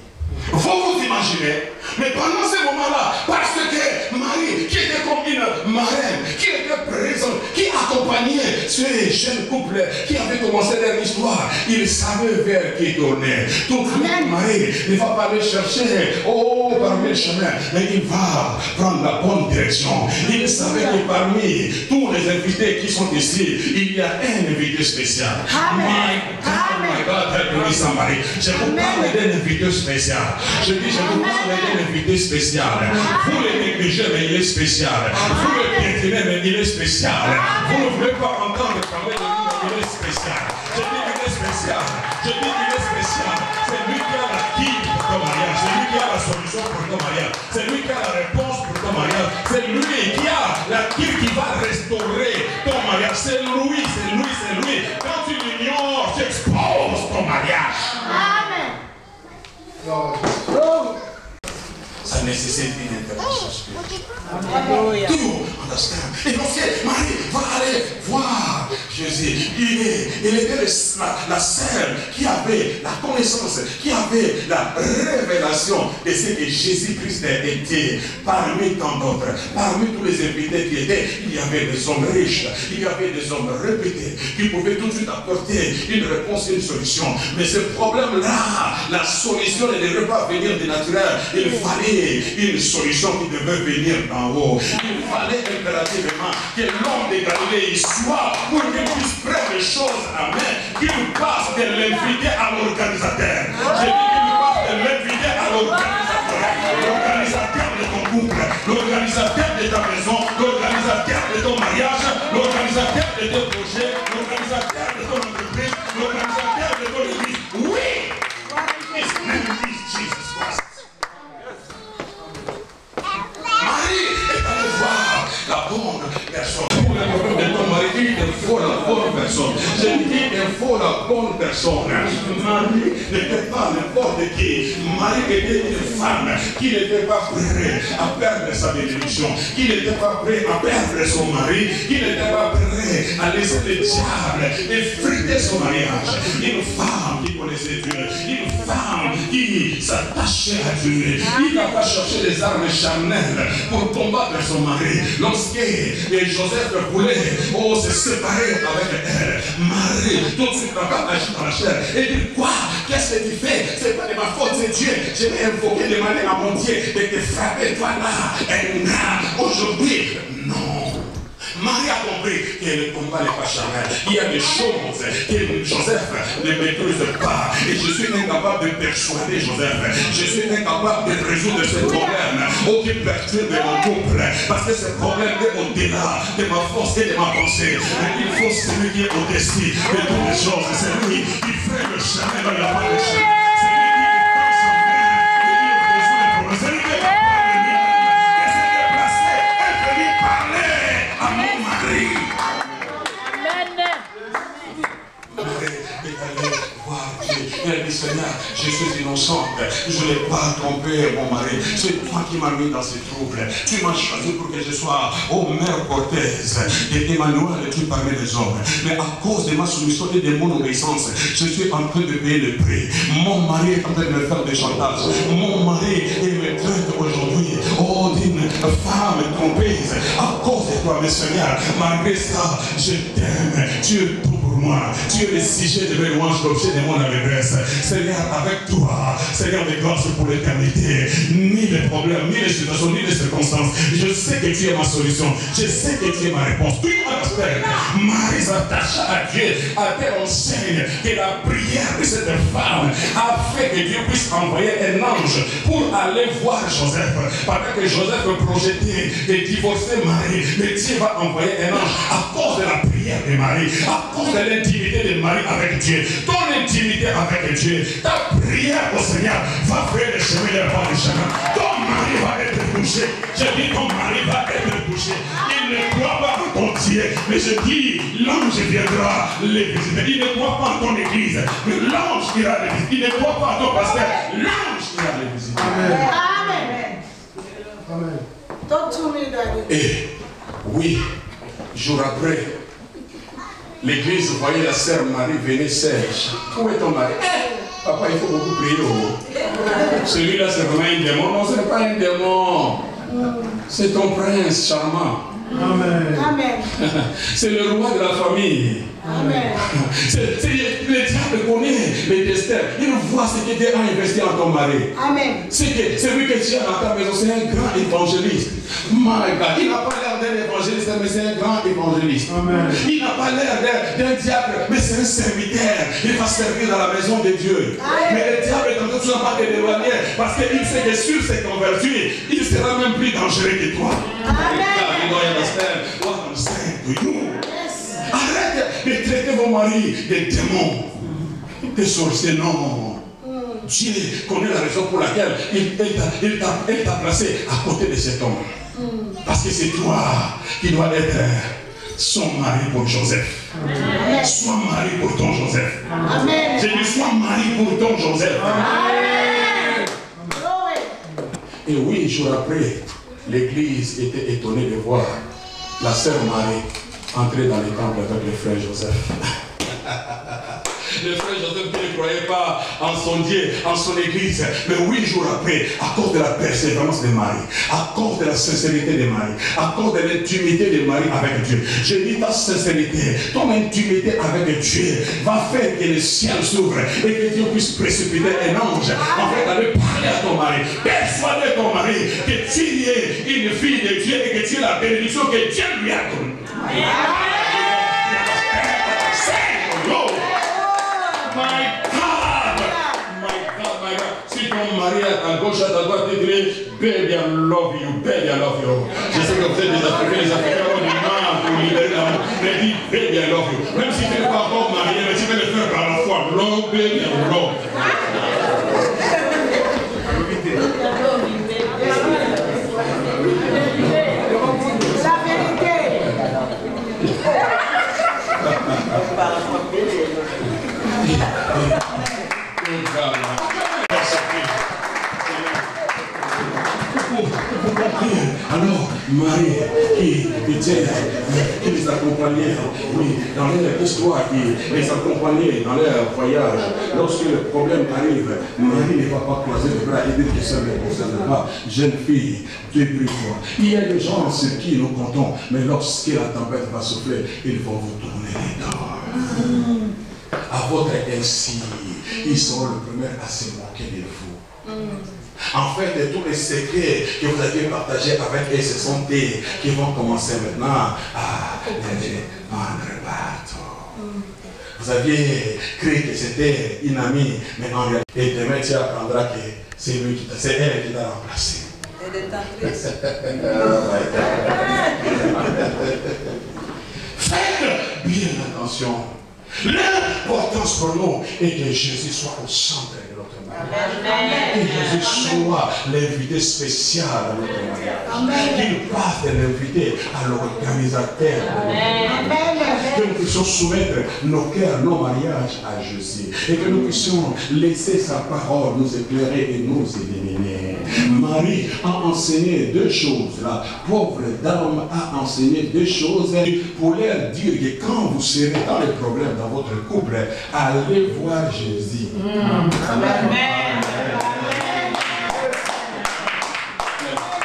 Vous vous imaginez, mais pendant ce moment-là, parce que Marie, qui était comme une marraine, qui était présente, qui accompagnait ces jeunes couples qui avaient commencé leur histoire, il savait vers qui tourner. Donc Marie ne va pas aller chercher parmi le chemin, mais il va prendre la bonne direction. Il savait que parmi tous les invités qui sont ici, il y a un invité spécial. My God, help me somebody. Je vous parle d'un invité spécial. Je dis, je vous parle d'un invité spécial. Vous le négligez, mais il est spécial. Vous le piétinez, mais il est spécial. Vous ne voulez pas entendre parler de lui, mais il est spécial. Je dis, il est spécial. Je dis, il est spécial. C'est lui qui a la guide pour ton mariage. C'est lui qui a la solution pour ton mariage. C'est lui qui a la réponse pour ton mariage. C'est lui qui a la guide qui va restaurer ton mariage. C'est lui, c'est lui, c'est lui. Quand tu l'ignores, tu exposes ton mariage. Amen. Ça nécessite une intervention spirituelle. Tout, understand. Et donc, Marie va aller voir Jésus. Il était la sœur qui avait la connaissance, qui avait la révélation de ce que Jésus-Christ était. Parmi tant d'autres, parmi tous les invités qui étaient, il y avait des hommes riches, il y avait des hommes réputés qui pouvaient tout de suite apporter une réponse, une solution. Mais ce problème-là, la solution ne devait pas venir du naturel. Il fallait une solution qui devait venir d'en haut. Il fallait impérativement que l'homme de Galilée y soit pour qu'il puisse prendre les choses à main, qu'il passe de l'invité à l'organisateur. J'ai dit qu'il passe de l'invité à l'organisateur. L'organisateur de ton couple, l'organisateur de ta maison, l'organisateur de ton mariage, l'organisateur de tes projets, l'organisateur de ton entreprise, l'organisateur de ton église. Oui! His name is Jesus Christ. Marie est allée voir la bonne personne. Pour le problème de ton mari, il faut la bonne personne. Je dis qu'il faut la bonne personne. Marie n'était pas n'importe qui. Marie était une femme qui n'était pas prête à perdre sa bénédiction, qui n'était pas prête à perdre son mari, qui n'était pas prête à laisser le diable effriter son mariage. Une femme qui connaissait Dieu, une femme qui s'attachait à Dieu. Il n'a pas cherché les armes charnelles pour combattre son mari. Lorsque Joseph voulait se séparer avec elle, Marie tout de suite n'a pas agi dans la chair et dit quoi? Qu'est-ce que tu fais? C'est pas de ma faute, c'est Dieu. Je vais invoquer, demander à mon Dieu de te frapper toi là et là aujourd'hui. Non. Marie a compris que le combat n'est pas charnel. Il y a des choses que Joseph ne maîtrise pas. Et je suis incapable de persuader Joseph. Je suis incapable de résoudre ce problème qui perturbe mon couple. Parce que ce problème est au-delà de ma force et de ma pensée. Mais il faut celui qui est au-dessus de toutes les choses. C'est lui qui fait le chemin dans la part de chemin. C'est lui qui prend son main et il résout les problèmes. C'est lui qui est capable de lui et s'est déplacé et venir parler à mon mari. Elle dit, Seigneur, je suis innocente, je n'ai pas trompé mon mari, c'est toi qui m'as mis dans ces troubles, tu m'as choisi pour que je sois mère porteuse et Emmanuel, tu parmi les hommes, mais à cause de ma soumission et de mon obéissance, je suis en train de payer le prix. Mon mari est en train de me faire des chantages, mon mari il me traite aujourd'hui d'une femme trompeuse à cause de toi, mais Seigneur, malgré ça, je t'aime, tu es tout pour moi, tu es le sujet de mes louanges, l'objet de mon allégresse. Seigneur, avec toi, Seigneur de grâce pour l'éternité, ni les problèmes, ni les situations, ni les circonstances, je sais que tu es ma solution, je sais que tu es ma réponse. Tu m'appelles, Marie s'attache à Dieu, à tel enseigne que la prière de cette femme a fait que Dieu puisse envoyer un ange pour aller voir Joseph, pendant que Joseph projetait de divorcer Marie, mais Dieu va envoyer un ange à cause de la prière de Marie, à cause de l'intimité de Marie avec Dieu, ton intimité avec Dieu, ta prière au Seigneur va faire le chemin de la part du chemin. Ton mari va être touché. Je dis ton mari va être touché. Il ne croit pas en ton Dieu, mais je dis l'ange viendra les visiter. Il ne croit pas en ton église, mais l'ange ira les visiter. Il ne croit pas en ton pasteur, l'ange ira les visiter. Amen. Amen. Et oui, jour après, l'église voyait la sœur Marie venir sèche. Où est ton mari? Papa, il faut beaucoup prier. Celui-là, c'est vraiment un démon. Non, ce n'est pas un démon. C'est ton prince charmant. Amen. Amen. C'est le roi de la famille. Amen. Le diable connaît les destins. Il voit ce que Dieu a investi en ton mari. Amen. C'est lui que tu as dans ta maison, c'est un grand évangéliste. My God, il n'a pas l'air d'un évangéliste, mais c'est un grand évangéliste. Amen. Il n'a pas l'air d'un diable, mais c'est un serviteur. Il va servir dans la maison de Dieu. Amen. Mais le diable est en train de pas de l'éloigner, parce qu'il sait que sur ses convertis, il sera même plus dangereux que toi. Amen. What I'm saying to you. Arrête de traiter vos maris des démons, des sorciers, non. Dieu connaît la raison pour laquelle il t'a placé à côté de cet homme. Parce que c'est toi qui dois être son mari pour Joseph. Amen. Sois mari pour ton Joseph. Amen. Je dis sois mari pour ton Joseph. Amen. Et oui, jour après, l'église était étonnée de voir la sœur Marie entrer dans le temple avec le frère Joseph. Le frère Joseph qui ne croyait pas en son Dieu, en son église. Mais 8 jours après, à cause de la persévérance de Marie, à cause de la sincérité de Marie, à cause de l'intimité de Marie avec Dieu, je dis ta sincérité, ton intimité avec Dieu va faire que le ciel s'ouvre et que Dieu puisse précipiter un ange en fait d'aller parler à ton mari, persuader ton mari que tu es une fille de Dieu et que tu es la bénédiction que Dieu lui a donnée. My God! Si ton mari est à gauche, à ta droite, tu dis, baby, I love you, baby, I love you. Je sais que vous êtes des Africains, les Africains ont du mal pour libérer l'amour. Mais dis, baby, I love you. Même si tu n'es pas encore marié, mais tu peux le faire par la foi. Love, baby, I love Alors, Marie, qui les accompagnait, oui, dans leur histoire, qui les accompagnait dans leur voyage, lorsque le problème arrive, Marie ne va pas croiser les bras et dire que ça ne me concerne pas. Jeune fille, débrouille-toi. Il y a des gens sur qui nous comptons, mais lorsque la tempête va souffler, ils vont vous tourner les dents. À votre insu, ils seront le premier à se moquer de vous. En fait, tous les secrets que vous aviez partagés avec eux, ce sont eux qui vont commencer maintenant à prendre partout. Vous aviez cru que c'était une amie, mais en réalité, et demain tu apprendras que c'est elle qui t'a remplacé. Faites bien attention. L'importance pour nous est que Jésus soit au centre de notre mariage. Que Jésus soit l'invité spécial à notre mariage. Qu'il passe de l'invité à l'organisateur. Que nous puissions soumettre nos cœurs, nos mariages à Jésus. Et que nous puissions laisser sa parole nous éclairer et nous illuminer. Marie a enseigné deux choses. La pauvre dame a enseigné deux choses pour leur dire que quand vous serez dans les problèmes dans votre couple, allez voir Jésus. Amen.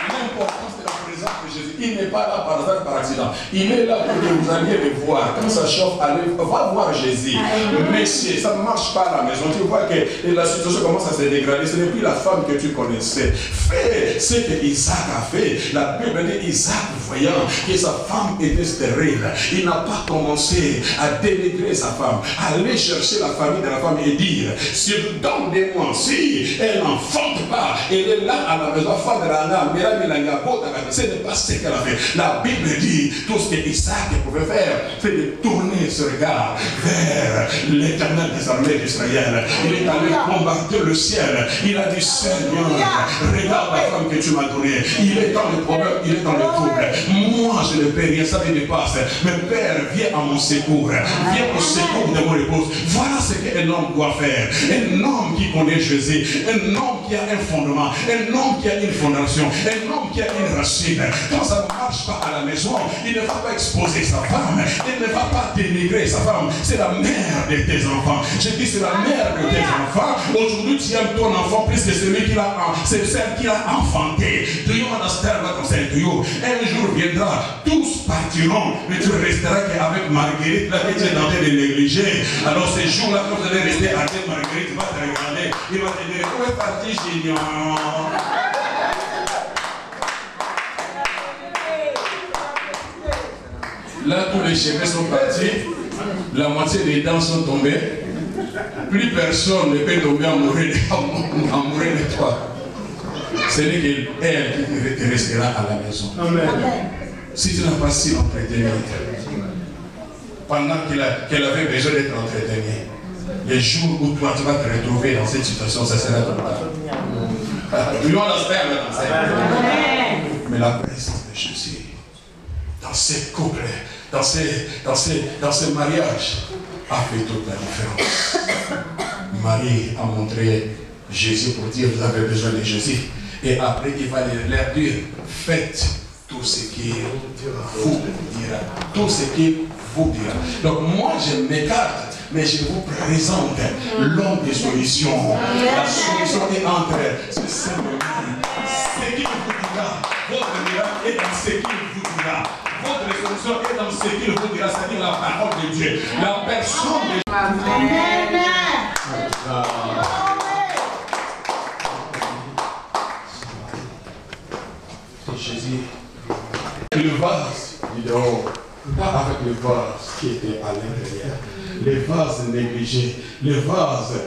L'importance de la présence de Jésus, il n'est pas là par hasard, par accident. Il est là pour que vous alliez le voir. Quand ça chauffe, va voir Jésus. Mais si ça ne marche pas à la maison, tu vois que la situation commence à se dégrader. Ce n'est plus la femme que tu connaissais. Fais ce que Isaac a fait. La Bible dit Isaac, voyant que sa femme était stérile, il n'a pas commencé à dénigrer sa femme. Aller chercher la famille de la femme et dire, si vous donnez-moi, si elle n'enfante pas, elle est là à la maison, femme de la nana, ce n'est pas ce qu'elle a fait. La Bible dit, tout ce que Isaac pouvait faire, c'est de tourner ce regard vers l'Éternel des armées d'Israël. Il est allé combattre le ciel. Il a dit, Seigneur, regarde la femme que tu m'as donnée. Il est dans le problème, il est dans le trouble. Moi, je ne peux rien, ça me dépasse. Mais Père, viens à mon secours. Viens au secours de mon épouse. Voilà ce qu'un homme doit faire. Un homme qui connaît Jésus. Un homme qui a un fondement. Un homme qui a une fondation. Un homme qui a une racine. Quand ça ne marche pas à la maison, il ne va pas exposer sa femme. Il ne va pas dénigrer sa femme. C'est la mère de tes enfants. Je dis, c'est la mère de tes enfants. Aujourd'hui, tu aimes ton enfant plus que celui qui l'a, c'est celle qui l'a enfanté. Do you understand what I'm saying to you? Un jour viendra, tous partiront, mais tu resteras qu'avec Marguerite, là que tu es en train de négliger. Alors ces jours-là, quand vous allez rester avec Marguerite, il va te regarder, il va te dire, où est parti Gignon? Là, tous les cheveux sont partis, la moitié des dents sont tombées, plus personne ne peut tomber amoureux de toi. Ce n'est qu'elle qui restera à la maison. Amen. Si tu n'as pas si entretenu, pendant qu'elle avait besoin d'être entretenue, les jours où toi tu vas te retrouver dans cette situation, ça sera ton temps. Tu dois la faire maintenant. Mais la présence de Jésus, dans ces couples, dans ces mariages, a fait toute la différence. Marie a montré Jésus pour dire, vous avez besoin de Jésus. Et après, il va leur dire, faites tout ce qu'il vous dira. Tout ce qu'il vous dira. Donc moi, je m'écarte, mais je vous présente l'homme des solutions. La solution est entre ce simplement ce qu'il vous dira. Votre miracle est dans ce qu'il vous dira. Votre solution est dans ce qu'il vous dira, c'est-à-dire la parole de Dieu. La personne de Amen. Jésus, le vase du dehors, pas avec le vase qui était à l'intérieur, les vases négligés, les vases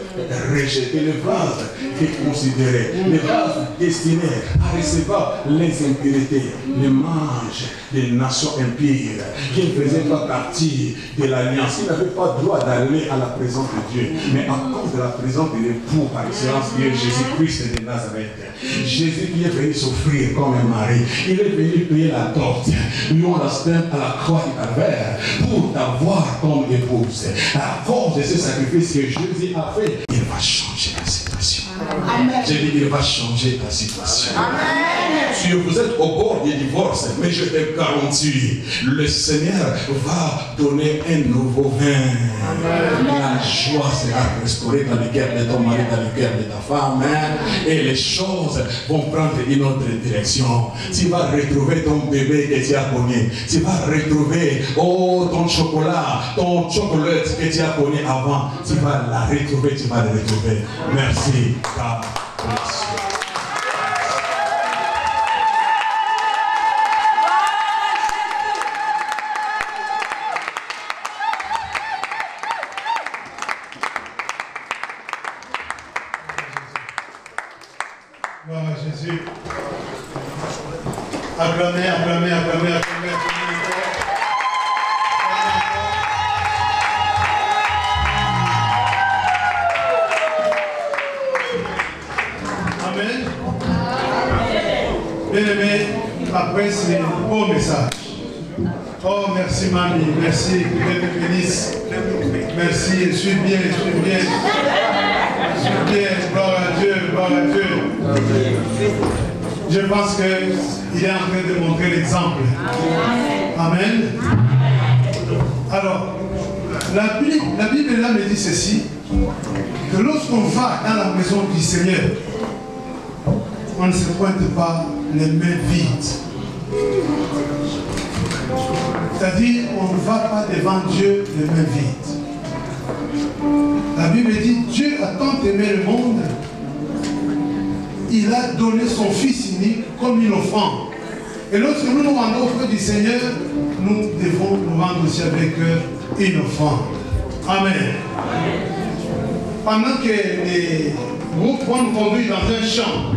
rejetés, les vases déconsidérés, les vases destinés à recevoir les impuretés, les manges des nations impires qui ne faisaient pas partie de l'alliance. Ils n'avaient pas droit d'aller à la présence de Dieu, mais à cause de la présence de l'époux par excellence qui est Jésus-Christ de Nazareth. Jésus qui est venu s'offrir comme un mari, il est venu payer la torte, lui on la stèle à la croix du calvaire pour t'avoir comme épouse. À force de ce sacrifice que Jésus a fait, il va changer la situation. Amen. Je dis, il va changer ta situation. Amen. Si vous êtes au bord du divorce, mais je te garantis, le Seigneur va donner un nouveau vin. Amen. La joie sera restaurée dans le cœur de ton mari, dans le cœur de ta femme. Et les choses vont prendre une autre direction. Tu vas retrouver ton bébé que tu as connu. Tu vas retrouver ton chocolat que tu as connu avant. Tu vas la retrouver, tu vas le retrouver. Merci. God bless you. Jésus. Acclamez, acclamez, acclamez, acclamez. Amen. Bien-aimé, après c'est un beau message. Oh, merci mamie, merci, que Dieu te bénisse. Merci, je suis bien, je suis bien. Je suis bien, gloire à Dieu, gloire à Dieu. Je pense qu'il est en train de montrer l'exemple. Amen. Alors, la Bible là me dit ceci, que lorsqu'on va dans la maison du Seigneur, on ne se pointe pas les mains vides. C'est-à-dire, on ne va pas devant Dieu les mains vides. La Bible dit, Dieu a tant aimé le monde, il a donné son Fils unique comme une offrande. Et lorsque nous nous rendons auprès du Seigneur, nous devons nous rendre aussi avec une offrande. Amen. Pendant que les groupes vont nous conduire dans un champ,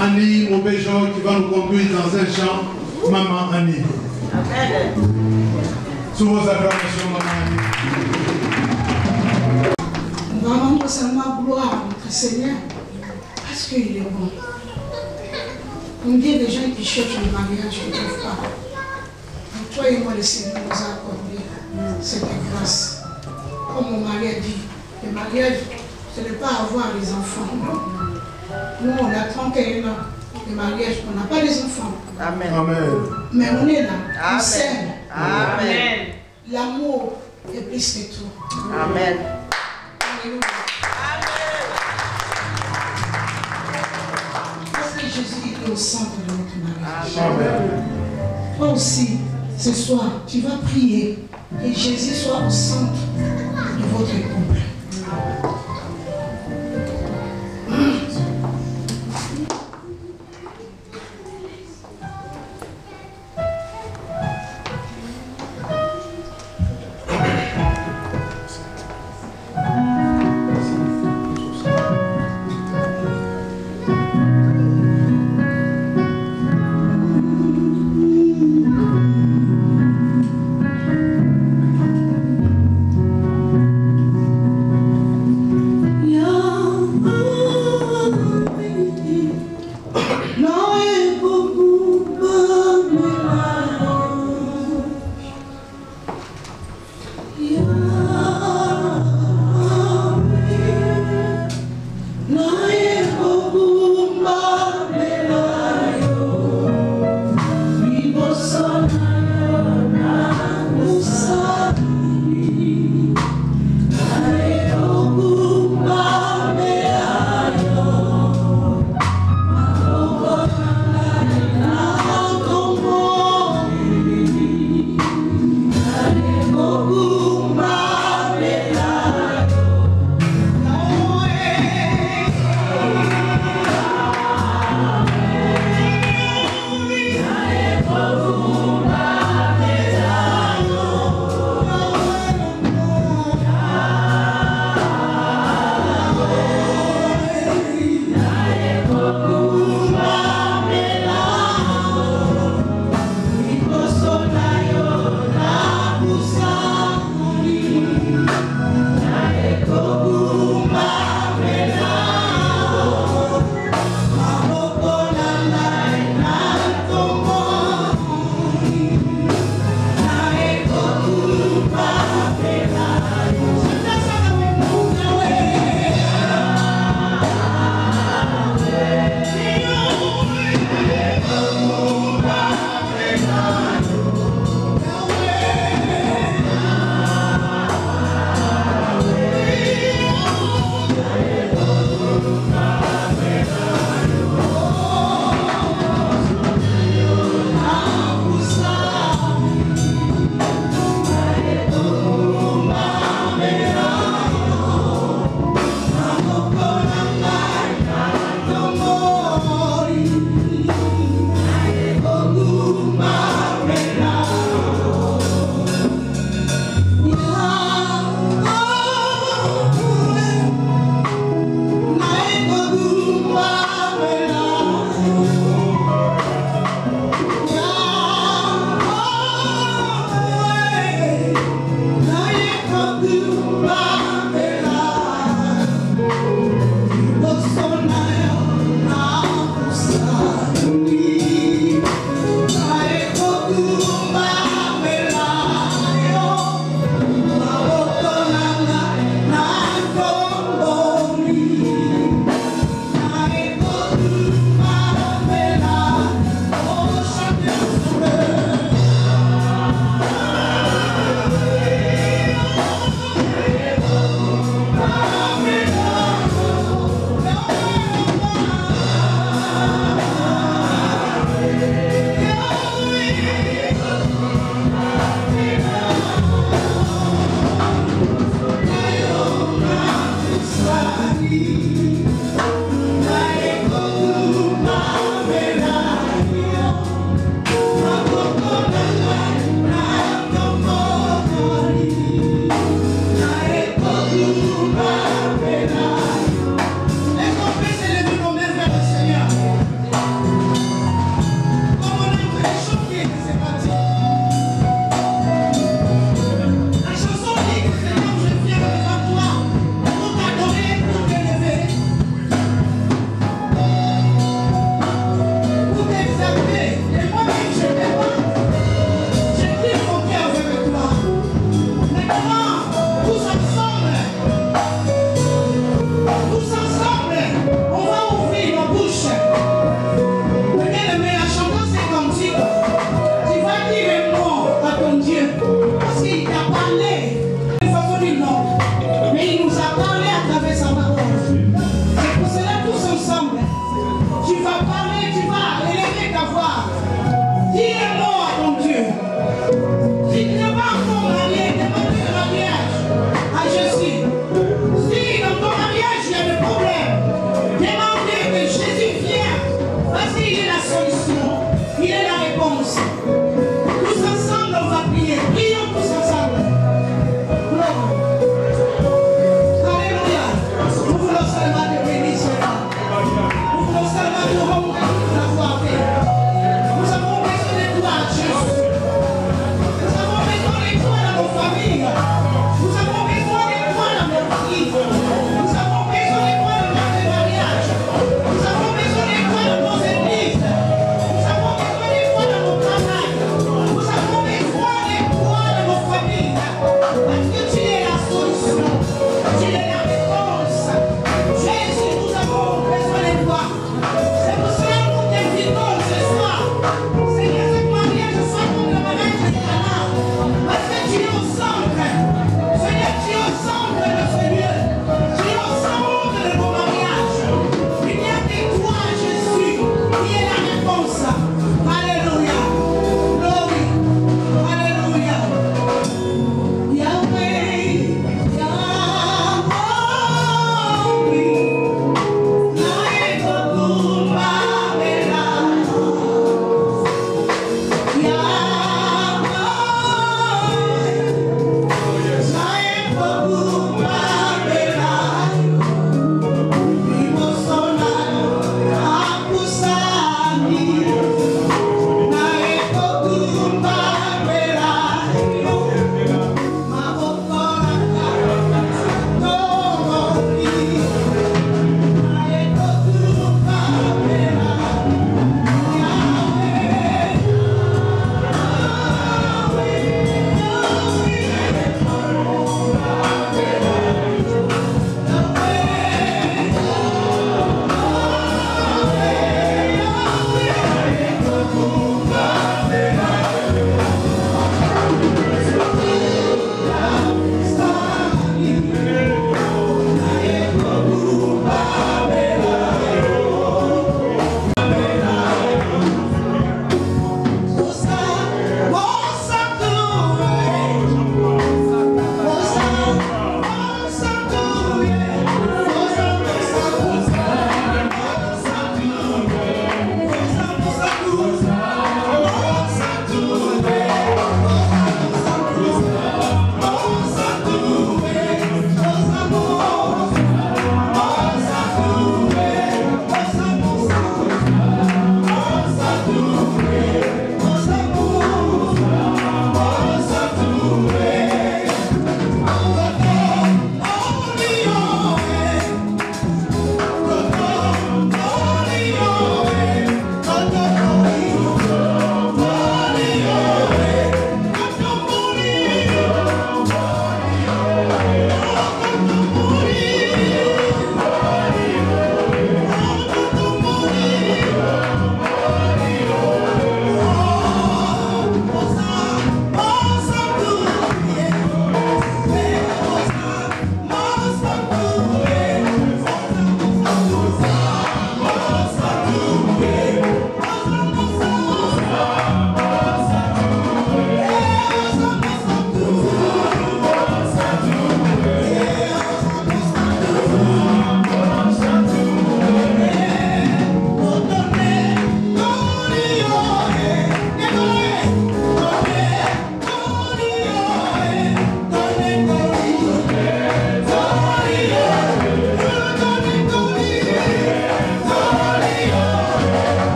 Annie Mobéjo qui va nous conduire dans un champ, Maman Annie. Amen. Sous vos acclamations, Maman Annie. Nous allons rendre seulement gloire à notre Seigneur parce qu'il est bon. Combien de gens qui cherchent le mariage ne trouvent pas. Donc toi et moi, le Seigneur nous a accordé cette grâce. Comme mon mari a dit, le mariage, ce n'est pas avoir des enfants. Nous, on a 31 ans de mariage, on n'a pas des enfants. Amen. Amen. Mais on est là, Amen. on s'aime. Amen. L'amour est plus que tout. Amen. Alléluia. Parce que Jésus est au centre de notre mariage. Amen. Toi aussi, ce soir, tu vas prier et Jésus soit au centre de votre couple.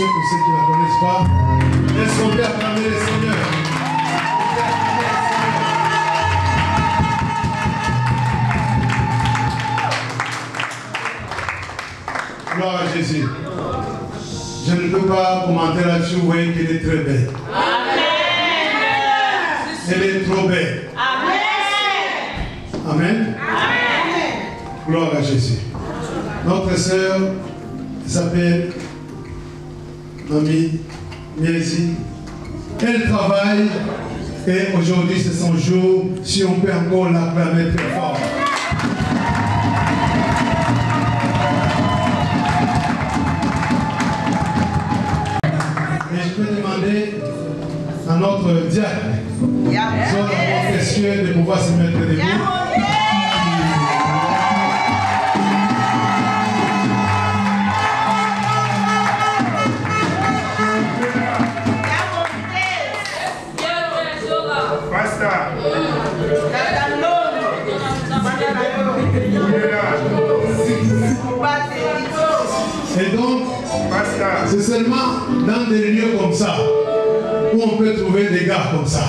sais pour ceux qui ne la connaissent pas. Laisse-moi acclamer le Seigneur. Gloire à Jésus. Je ne peux pas commenter là-dessus, vous voyez qu'elle est très belle. Amen. Elle est trop belle. Amen. Amen. Amen. Gloire à Jésus. Notre sœur s'appelle Mamie Miezi. Elle travaille et aujourd'hui c'est son jour. Si on peut encore l'acclamer très fort. Et je peux demander à notre diacre, Zola Montesquieu, de pouvoir se mettre debout. Et donc, c'est seulement dans des lieux comme ça où on peut trouver des gars comme ça.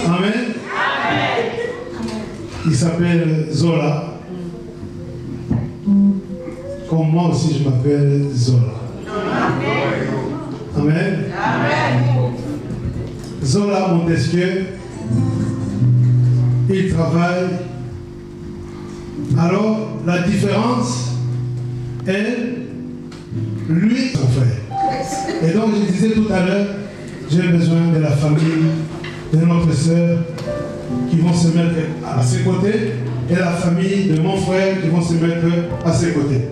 Amen. Il s'appelle Zola. Comme moi aussi je m'appelle Zola. Amen. Amen. Zola Montesquieu, il travaille. Alors, la différence est lui, son frère. Et donc, je disais tout à l'heure, j'ai besoin de la famille de notre sœur qui vont se mettre à ses côtés et la famille de mon frère qui vont se mettre à ses côtés.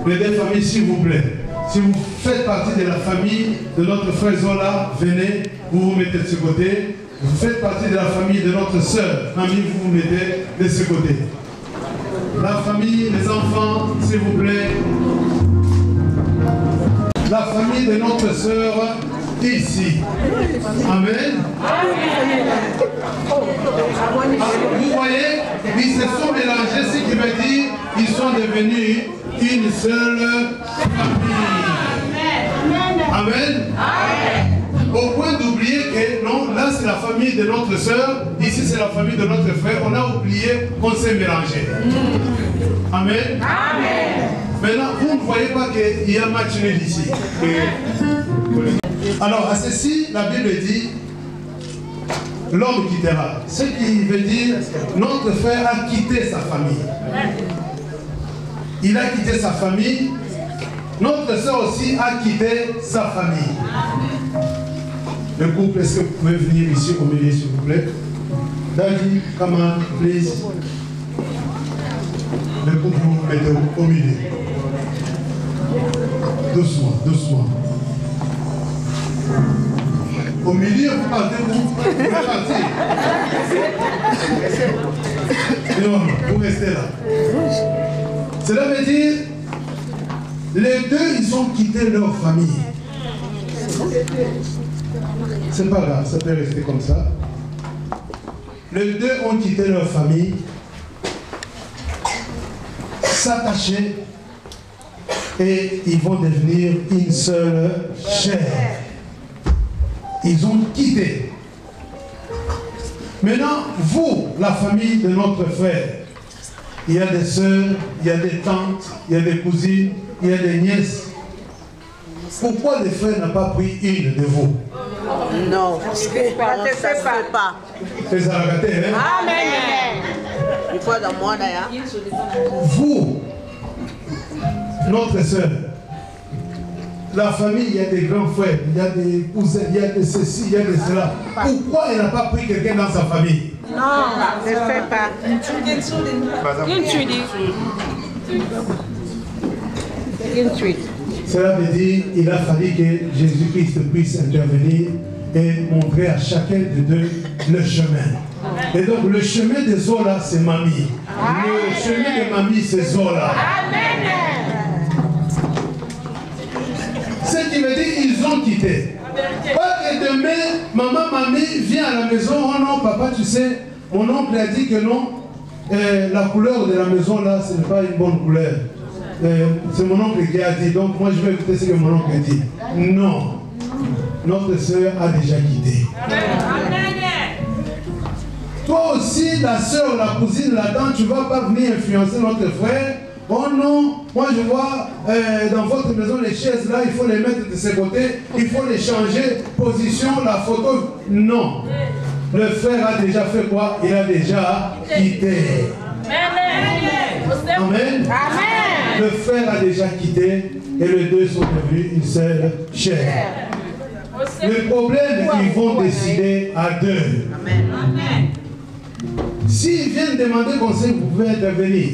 Les deux familles, s'il vous plaît. Si vous faites partie de la famille de notre frère Zola, venez, vous vous mettez de ce côté. Vous faites partie de la famille de notre sœur, Mamie, vous vous mettez de ce côté. La famille, les enfants, s'il vous plaît. La famille de notre sœur, ici. Amen. Vous voyez, ils se sont mélangés, ce qui veut dire qu'ils sont devenus une seule famille. Amen. Amen. Au point d'oublier que non, là c'est la famille de notre sœur, ici c'est la famille de notre frère. On a oublié qu'on s'est mélangé. Amen. Amen. Maintenant, vous ne voyez pas qu'il y a match nul ici. Alors, à ceci, la Bible dit l'homme quittera. Ce qui veut dire notre frère a quitté sa famille. Il a quitté sa famille. Notre soeur aussi a quitté sa famille. Le couple, est-ce que vous pouvez venir ici au milieu, s'il vous plaît? Daddy, come on, please. Le couple, vous vous mettez au milieu. Doucement, doucement. Au milieu, vous partez où? Vous pouvez partir. Non, vous restez là. Cela veut dire, les deux, ils ont quitté leur famille. C'est pas grave, ça peut rester comme ça. Les deux ont quitté leur famille, s'attacher, et ils vont devenir une seule chair. Ils ont quitté. Maintenant, vous, la famille de notre frère, il y a des sœurs, il y a des tantes, il y a des cousines, il y a des nièces. Pourquoi le frère n'a pas pris une de vous? Non, ça ne se fait pas. C'est ça la gâté, hein? Amen. Il faut dans moi d'ailleurs. Vous, notre sœur, la famille, il y a des grands frères, il y a des cousins, il y a des ceci, il y a des cela. Pourquoi elle n'a pas pris quelqu'un dans sa famille? Non, ça ne se fait pas. Cela veut dire qu'il a fallu que Jésus-Christ puisse intervenir et montrer à chacun de deux le chemin. Et donc le chemin de Zola, c'est Mamie. Le chemin de Mamie, c'est Zola. Ce qui veut dire qu'ils ont quitté. Pas que demain, maman, mamie vient à la maison, oh non, papa, tu sais, mon oncle a dit que non, la couleur de la maison là, ce n'est pas une bonne couleur. C'est mon oncle qui a dit, donc moi je vais écouter ce que mon oncle dit. Non, notre soeur a déjà quitté. Toi aussi, la soeur, la cousine, la tante, tu ne vas pas venir influencer notre frère. Oh non, moi je vois dans votre maison les chaises là, il faut les mettre de ce côté, il faut les changer, position, la photo. Non. Le frère a déjà fait quoi? Il a déjà quitté. Amen. Amen. Le frère a déjà quitté et les deux sont devenus une seule chair. Le problème, ils vont décider à deux. Amen. S'ils viennent demander conseil, vous pouvez intervenir.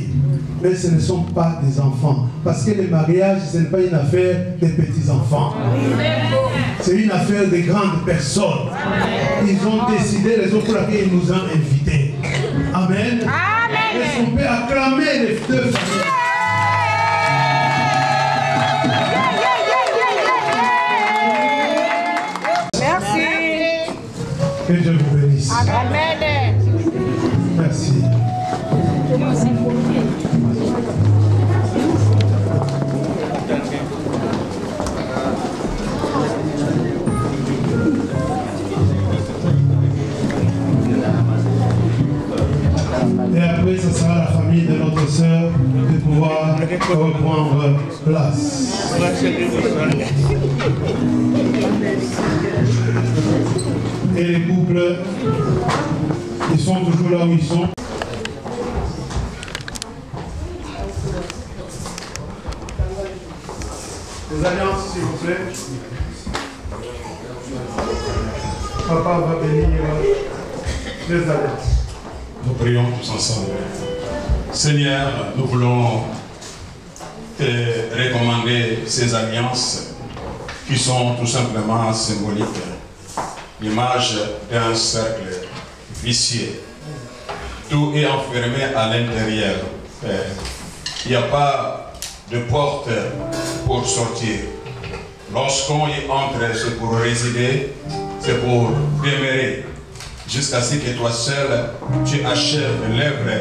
Mais ce ne sont pas des enfants. Parce que le mariage, ce n'est pas une affaire des petits-enfants. C'est une affaire des grandes personnes. Ils ont décidé, les autres pour laquelle ils nous ont invités. Amen. Est-ce qu'on peut acclamer les deux familles? Merci. Que Dieu vous bénisse. Amen. Merci. Et après, ce sera la famille de notre sœur de pouvoir reprendre place. Et les couples, ils sont toujours là où ils sont. Les alliances, s'il vous plaît. Papa va bénir les alliances. Nous prions tous ensemble. Seigneur, nous voulons te recommander ces alliances qui sont tout simplement symboliques. L'image d'un cercle vicieux. Tout est enfermé à l'intérieur. Il n'y a pas de porte pour sortir. Lorsqu'on y entre, c'est pour résider, c'est pour demeurer. Jusqu'à ce que toi seul, tu achèves l'œuvre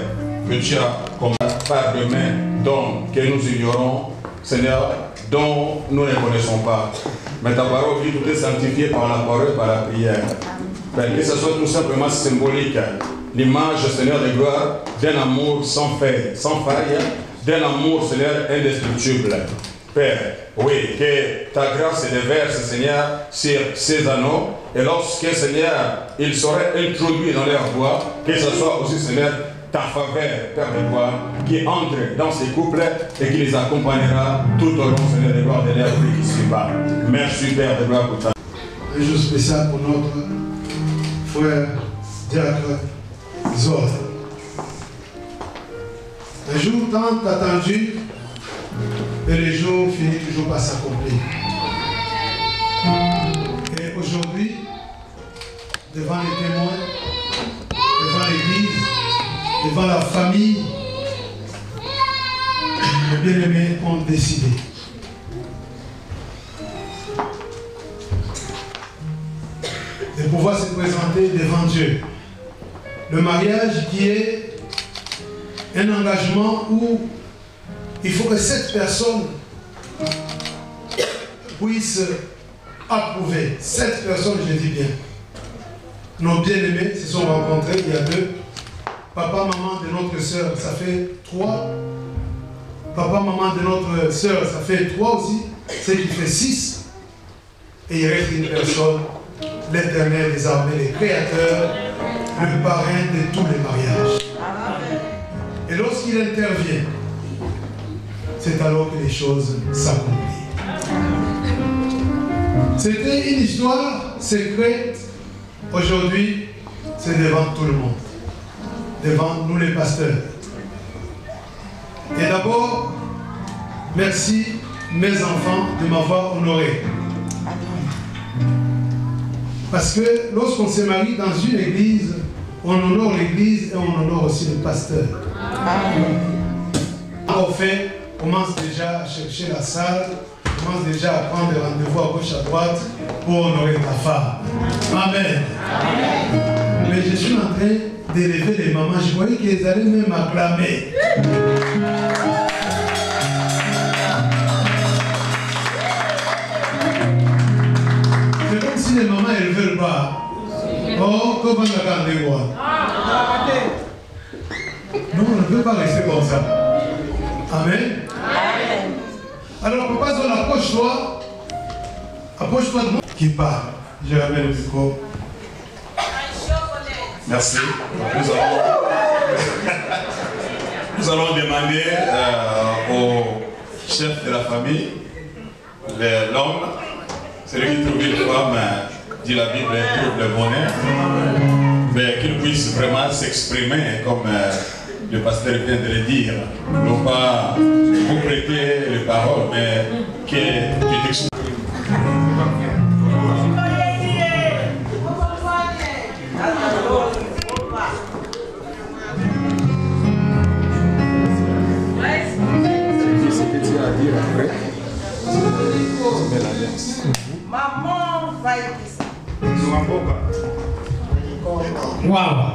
que tu as commencé par demain, dont que nous ignorons, Seigneur, dont nous ne connaissons pas. Mais ta parole dit tout est sanctifié par la parole et par la prière. Que ce soit tout simplement symbolique, l'image, Seigneur de gloire, d'un amour sans faille, d'un amour, Seigneur, indestructible. Père, oui, que ta grâce se déverse, Seigneur, sur ces anneaux. Et lorsque, Seigneur, ils seraient introduits dans leur voie, que ce soit aussi, Seigneur, ta faveur, Père de gloire, qui entre dans ces couples et qui les accompagnera tout au long, Seigneur, de gloire de leur vie ici-bas. Merci, Père de gloire, pour ta. Un jour spécial pour notre frère diacre Zor. Un jour tant attendu, et le jour finit toujours par s'accomplir. Et aujourd'hui, devant les témoins, devant l'église, devant la famille, les bien-aimés ont décidé de pouvoir se présenter devant Dieu. Le mariage qui est un engagement où il faut que cette personne puisse approuver. Cette personne, je dis bien. Nos bien-aimés se sont rencontrés il y a 2. Papa, maman de notre soeur, ça fait 3. Papa, maman de notre soeur, ça fait 3 aussi. Ce qui fait 6. Et il reste une personne, l'Éternel des armées, le Créateur, le parrain de tous les mariages. Et lorsqu'il intervient, c'est alors que les choses s'accomplissent. C'était une histoire secrète. Aujourd'hui, c'est devant tout le monde. Devant nous les pasteurs. Et d'abord, merci mes enfants de m'avoir honoré. Parce que lorsqu'on se marie dans une église, on honore l'église et on honore aussi le pasteur. En fait, on commence déjà à chercher la salle, on commence déjà à prendre des rendez-vous à gauche, à droite pour honorer ta femme. Amen. Amen. Mais je suis en train d'élever les mamans. Je voyais qu'ils allaient même acclamer. C'est comme si les mamans elles ne veulent pas. Oh, comment on a gardé quoi? Non, on ne peut pas rester comme ça. Amen. Amen. Alors, papa, approche-toi. Approche-toi de moi. Qui parle? Je ramène le micro. Merci. Nous allons demander au chef de la famille, l'homme, celui qui trouve une femme, dit la Bible, trouve le bonheur, mais qu'il puisse vraiment s'exprimer comme le pasteur vient de le dire. Non pas vous prêter les paroles, mais qu'il t'exprime. Maman va ici. Waouh.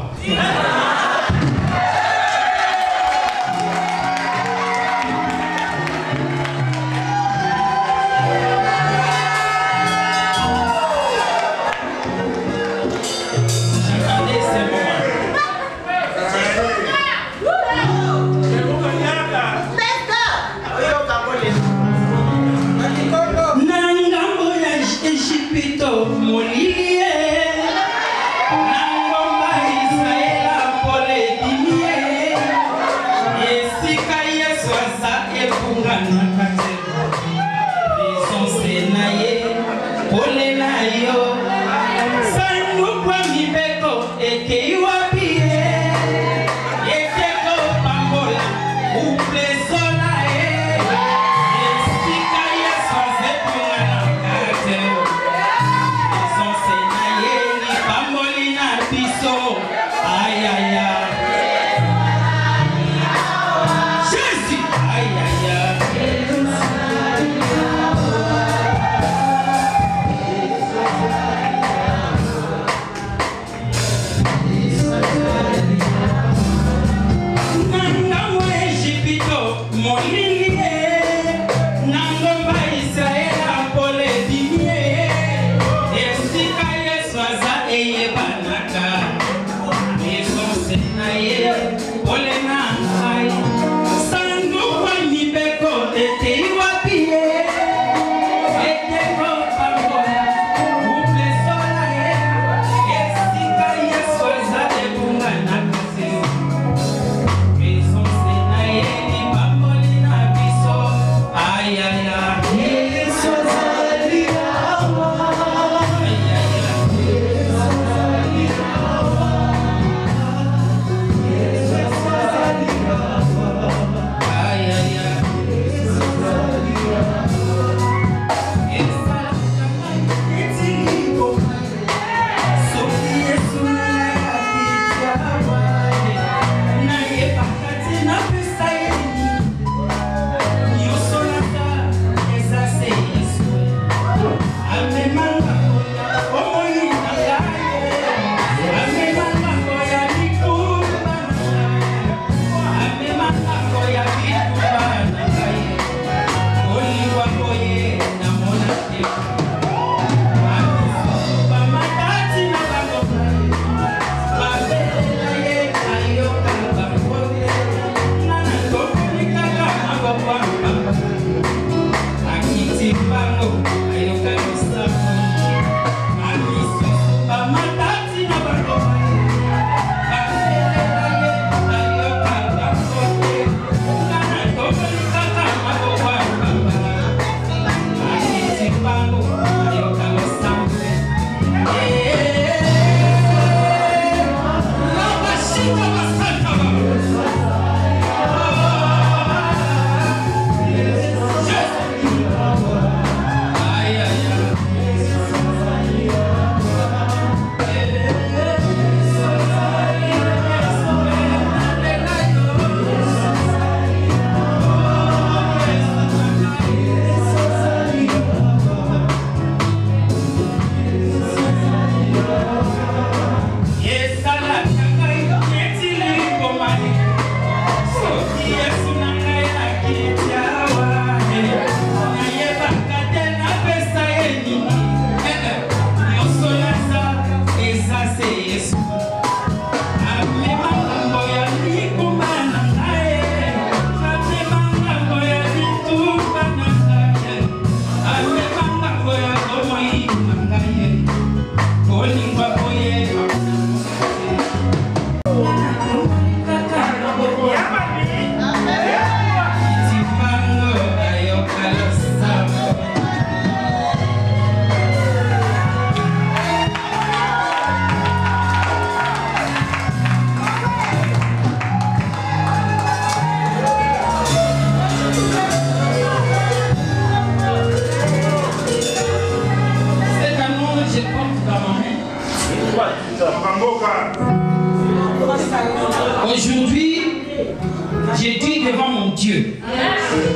J'ai dit devant mon Dieu.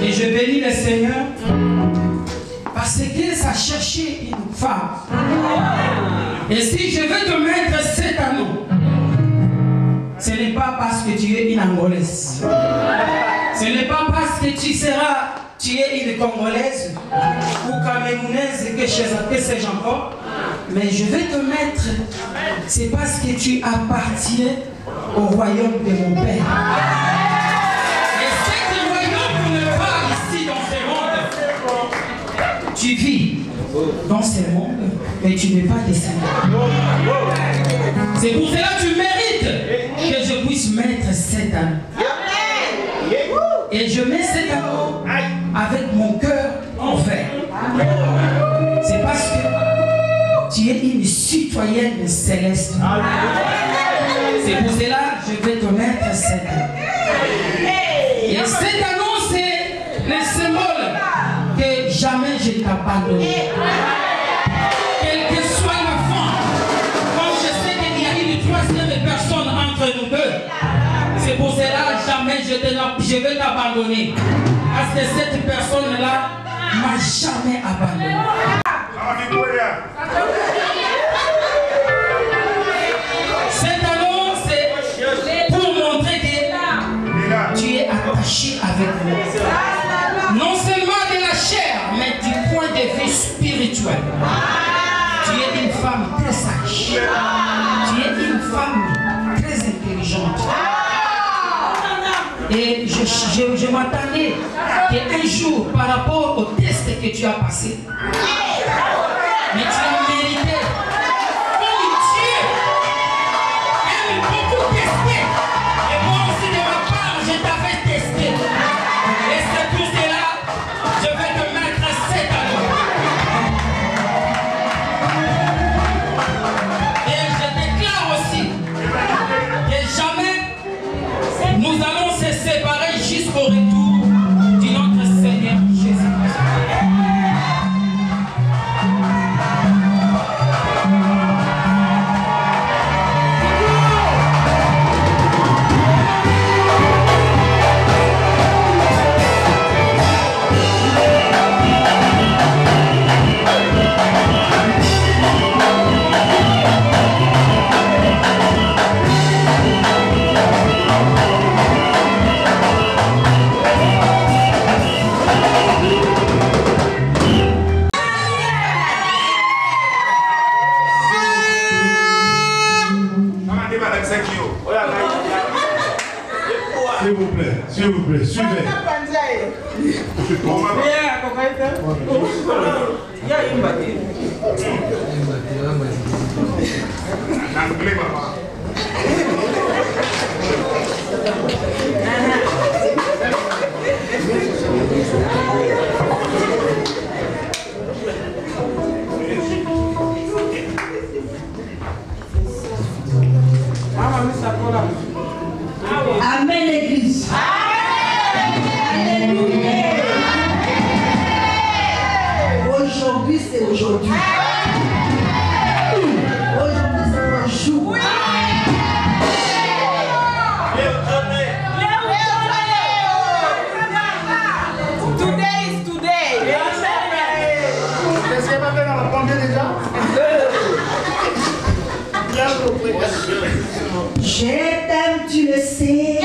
Et je bénis le Seigneur parce qu'il a cherché une femme. Et si je veux te mettre cet anneau, ce n'est pas parce que tu es une Angolaise. Ce n'est pas parce que tu es une Congolaise ou Camerounaise que sais-je encore. Mais je vais te mettre, c'est parce que tu appartiens au royaume de mon Père. Et ce royaume n'est pas ici dans ce monde. Tu vis dans ce monde, mais tu n'es pas descendant. C'est pour cela que tu mérites que je puisse mettre cet anneau. Et je mets cet anneau avec mon cœur en fer. C'est parce que tu es une citoyenne céleste. C'est pour cela que je vais te mettre cet anneau. Et cet anneau, c'est le symbole que jamais je t'abandonne. Quelle que soit la fin, comme je sais qu'il y a une troisième personne entre nous deux, c'est pour cela que jamais je vais t'abandonner. Parce que cette personne-là m'a jamais abandonné. Cet anneau, c'est pour montrer que tu es attaché avec moi. Non seulement de la chair, mais du point de vue spirituel. Tu es une femme très sage. Tu es une femme très intelligente. Et je m'attendais qu'un jour, par rapport au test que tu as passé, mais tu as mérité. Comme Dieu aime beaucoup tester. Et moi aussi de ma part, je t'avais testé. Et c'est pour cela je vais te mettre cet anneau. Et je déclare aussi que jamais nous allons se séparer jusqu'au retour de notre Seigneur Jésus-Christ. S'il vous plaît, suivez. Amen, l'église. Alléluia. Aujourd'hui, c'est aujourd'hui. Aujourd'hui, c'est un jour. Today is today. Qu'est-ce qu'elle m'a fait dans la première déjà? Je t'aime, tu le sais.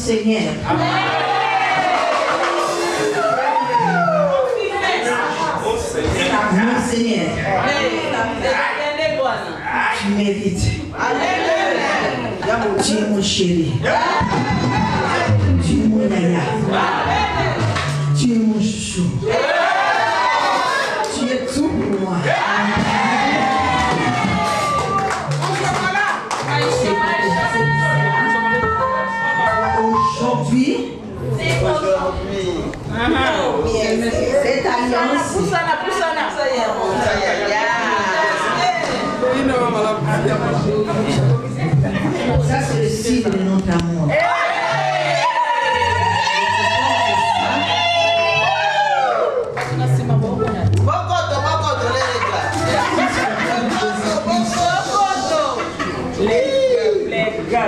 Seigneur. Mon Seigneur, tu mérites. Tu es mon chéri. Tu es mon yaya. Tu es mon chouchou. Tu es tout pour moi. Aujourd'hui, cette alliance, ça c'est le signe de notre amour.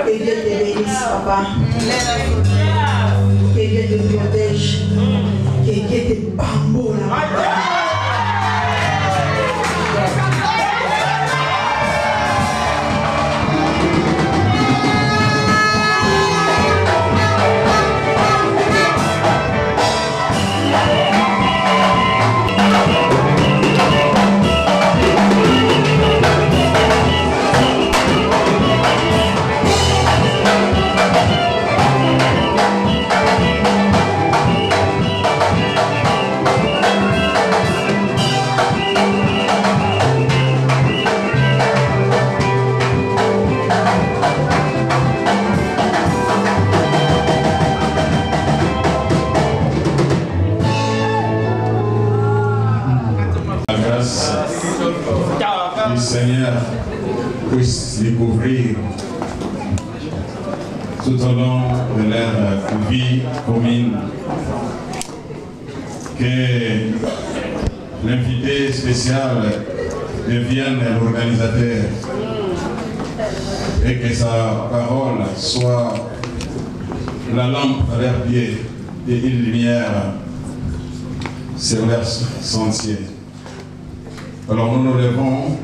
Que Dieu te bénisse, papa. Que Dieu te protège. Que Dieu te bamboule. Seigneur puisse découvrir tout au long de leur vie commune que l'invité spécial devienne l'organisateur et que sa parole soit la lampe à leurs pieds et une lumière sur leur sentier. Alors nous nous levons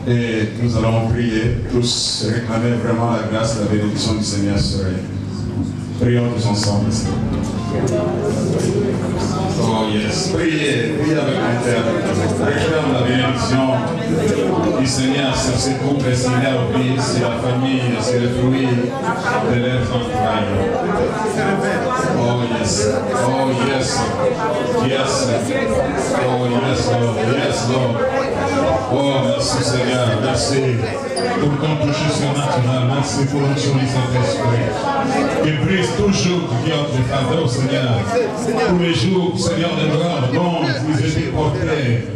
et nous allons prier, tous réclamer vraiment la grâce et la bénédiction du Seigneur sur eux. Prions tous ensemble. Oh yes, priez, priez avec mon cœur. Réclame la bénédiction du Seigneur sur ces couples, sur leur vie, sur la famille, sur les fruits de leurs entrailles. Oh yes, oh yes, yes, oh yes Lord, yes Lord. Oh merci Seigneur, merci pour ton toucher surnaturel, merci pour l'onction du Saint-Esprit. Qui brise toujours qui offre de faveur Seigneur. Tous les jours, Seigneur de gloire, dont vous étiez portés.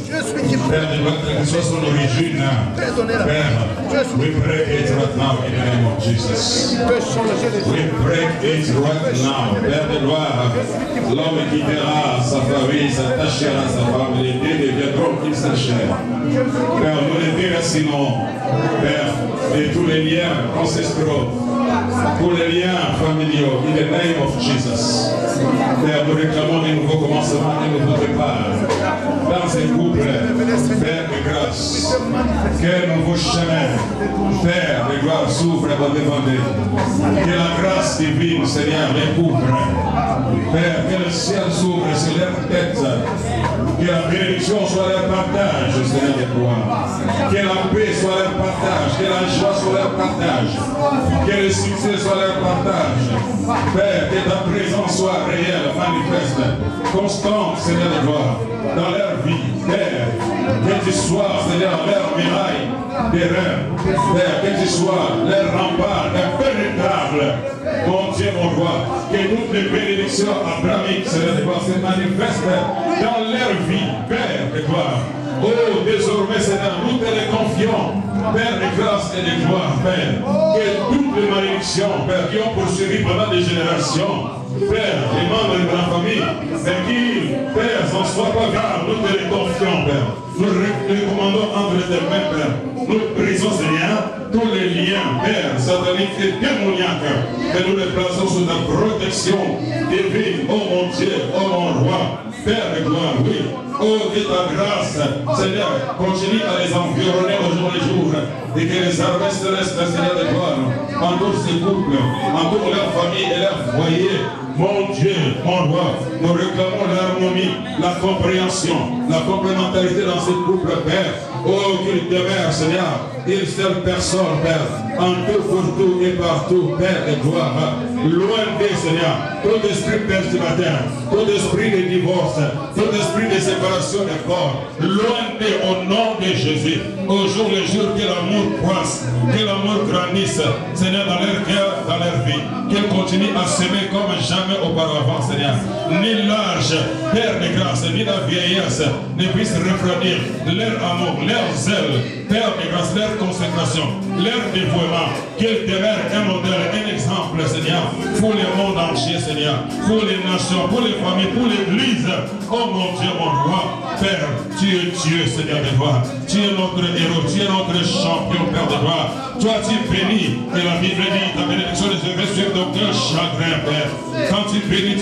Père de gloire, quelle que soit son origine, Père, we break it right now in the name of Jesus. We break it right now. Père de gloire, l'homme quittera sa famille, s'attachera à sa femme, les deux deviendront une seule chair. Père, nous les déracinons, Père, de tous les liens ancestraux, pour les liens familiaux, in the name of Jesus. Père, nous réclamons des nouveaux commencements, des nouveaux départs. Dans ces couples, Père de grâce, quel nouveau chemin, Père de gloire s'ouvre devant eux. Que la grâce divine, Seigneur, les couvre. Père, que le ciel s'ouvre sur leur tête. Que la bénédiction soit leur partage, Seigneur de gloire. Que la paix soit leur partage. Que la joie soit leur partage. Que le succès soit leur partage. Père, que ta présence soit réelle, manifeste, constante, Seigneur de gloire, dans leur vie. Père, que tu sois, Seigneur, leur muraille d'erreur. Père, que tu sois leur rempart impénétrable. Mon Dieu, mon roi, que toutes les bénédictions abrahamiques, Seigneur de gloire, se manifestent dans leur vie. Père de gloire. Oh, désormais, Seigneur, nous te les confions. Père de grâce et de gloire, Père. Que toutes les malédictions, Père, qui ont poursuivi pendant des générations, Père, les membres de la famille, mais qui, Père, n'en soient pas graves, nous te les confions, Père. Nous les commandons entre tes mains, Père. Nous brisons, Seigneur, tous les liens, Père, sataniques et démoniaques, et nous les plaçons sous la protection divine, oh mon Dieu, oh mon roi. Père de gloire, oui. Oh, que ta grâce, Seigneur, continue à les environner au jour le jour. Et que les armées célestes, Seigneur de gloire, entourent ces couples, entourent leur famille et leur foyer. Mon Dieu, mon roi, nous réclamons l'harmonie, la compréhension, la complémentarité dans ce couple, Père. Oh, qu'il demeure, Seigneur, une seule personne, Père, en tout, pour tout et partout, Père de gloire. Loin des, Seigneur, tout esprit perturbateur, tout esprit de divorce, tout esprit de séparation des corps, loin des, au nom de Jésus. Au jour le jour, que l'amour croisse, que l'amour grandisse, Seigneur, dans leur cœur, dans leur vie, qu'elle continue à s'aimer comme jamais auparavant, Seigneur. Ni l'âge, Père de grâce, ni la vieillesse ne puisse refroidir leur amour, leur zèle, Père de grâce, leur consécration, leur dévouement, qu'elle demeure un modèle, un exemple, Seigneur, pour le monde entier, Seigneur, pour les nations, pour les familles, pour l'Église. Oh mon Dieu, mon roi, Père, tu es Dieu, Seigneur de gloire. Tu es notre héros, tu es notre champion, Père de gloire. Toi, tu bénis, et la Bible dit, ta bénédiction ne se fait sur d'aucun chagrin, Père. Quand tu bénis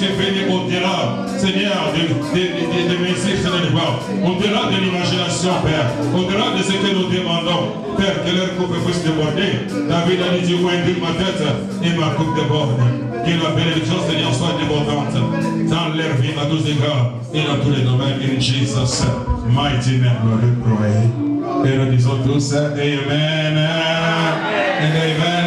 au-delà, Seigneur, de mesures, Seigneur de gloire, au-delà de l'imagination, Père, au-delà de ce que nous demandons, Père, que leur coupe puisse déborder. David a dit, tu oindis ma tête et ma coupe déborde. Que la bénédiction, Seigneur, soit débordante dans leur vie à tous égards et dans tous les domaines. In Jesus' mighty name, Lord, we pray. Et nous disons tous, Amen. And Amen.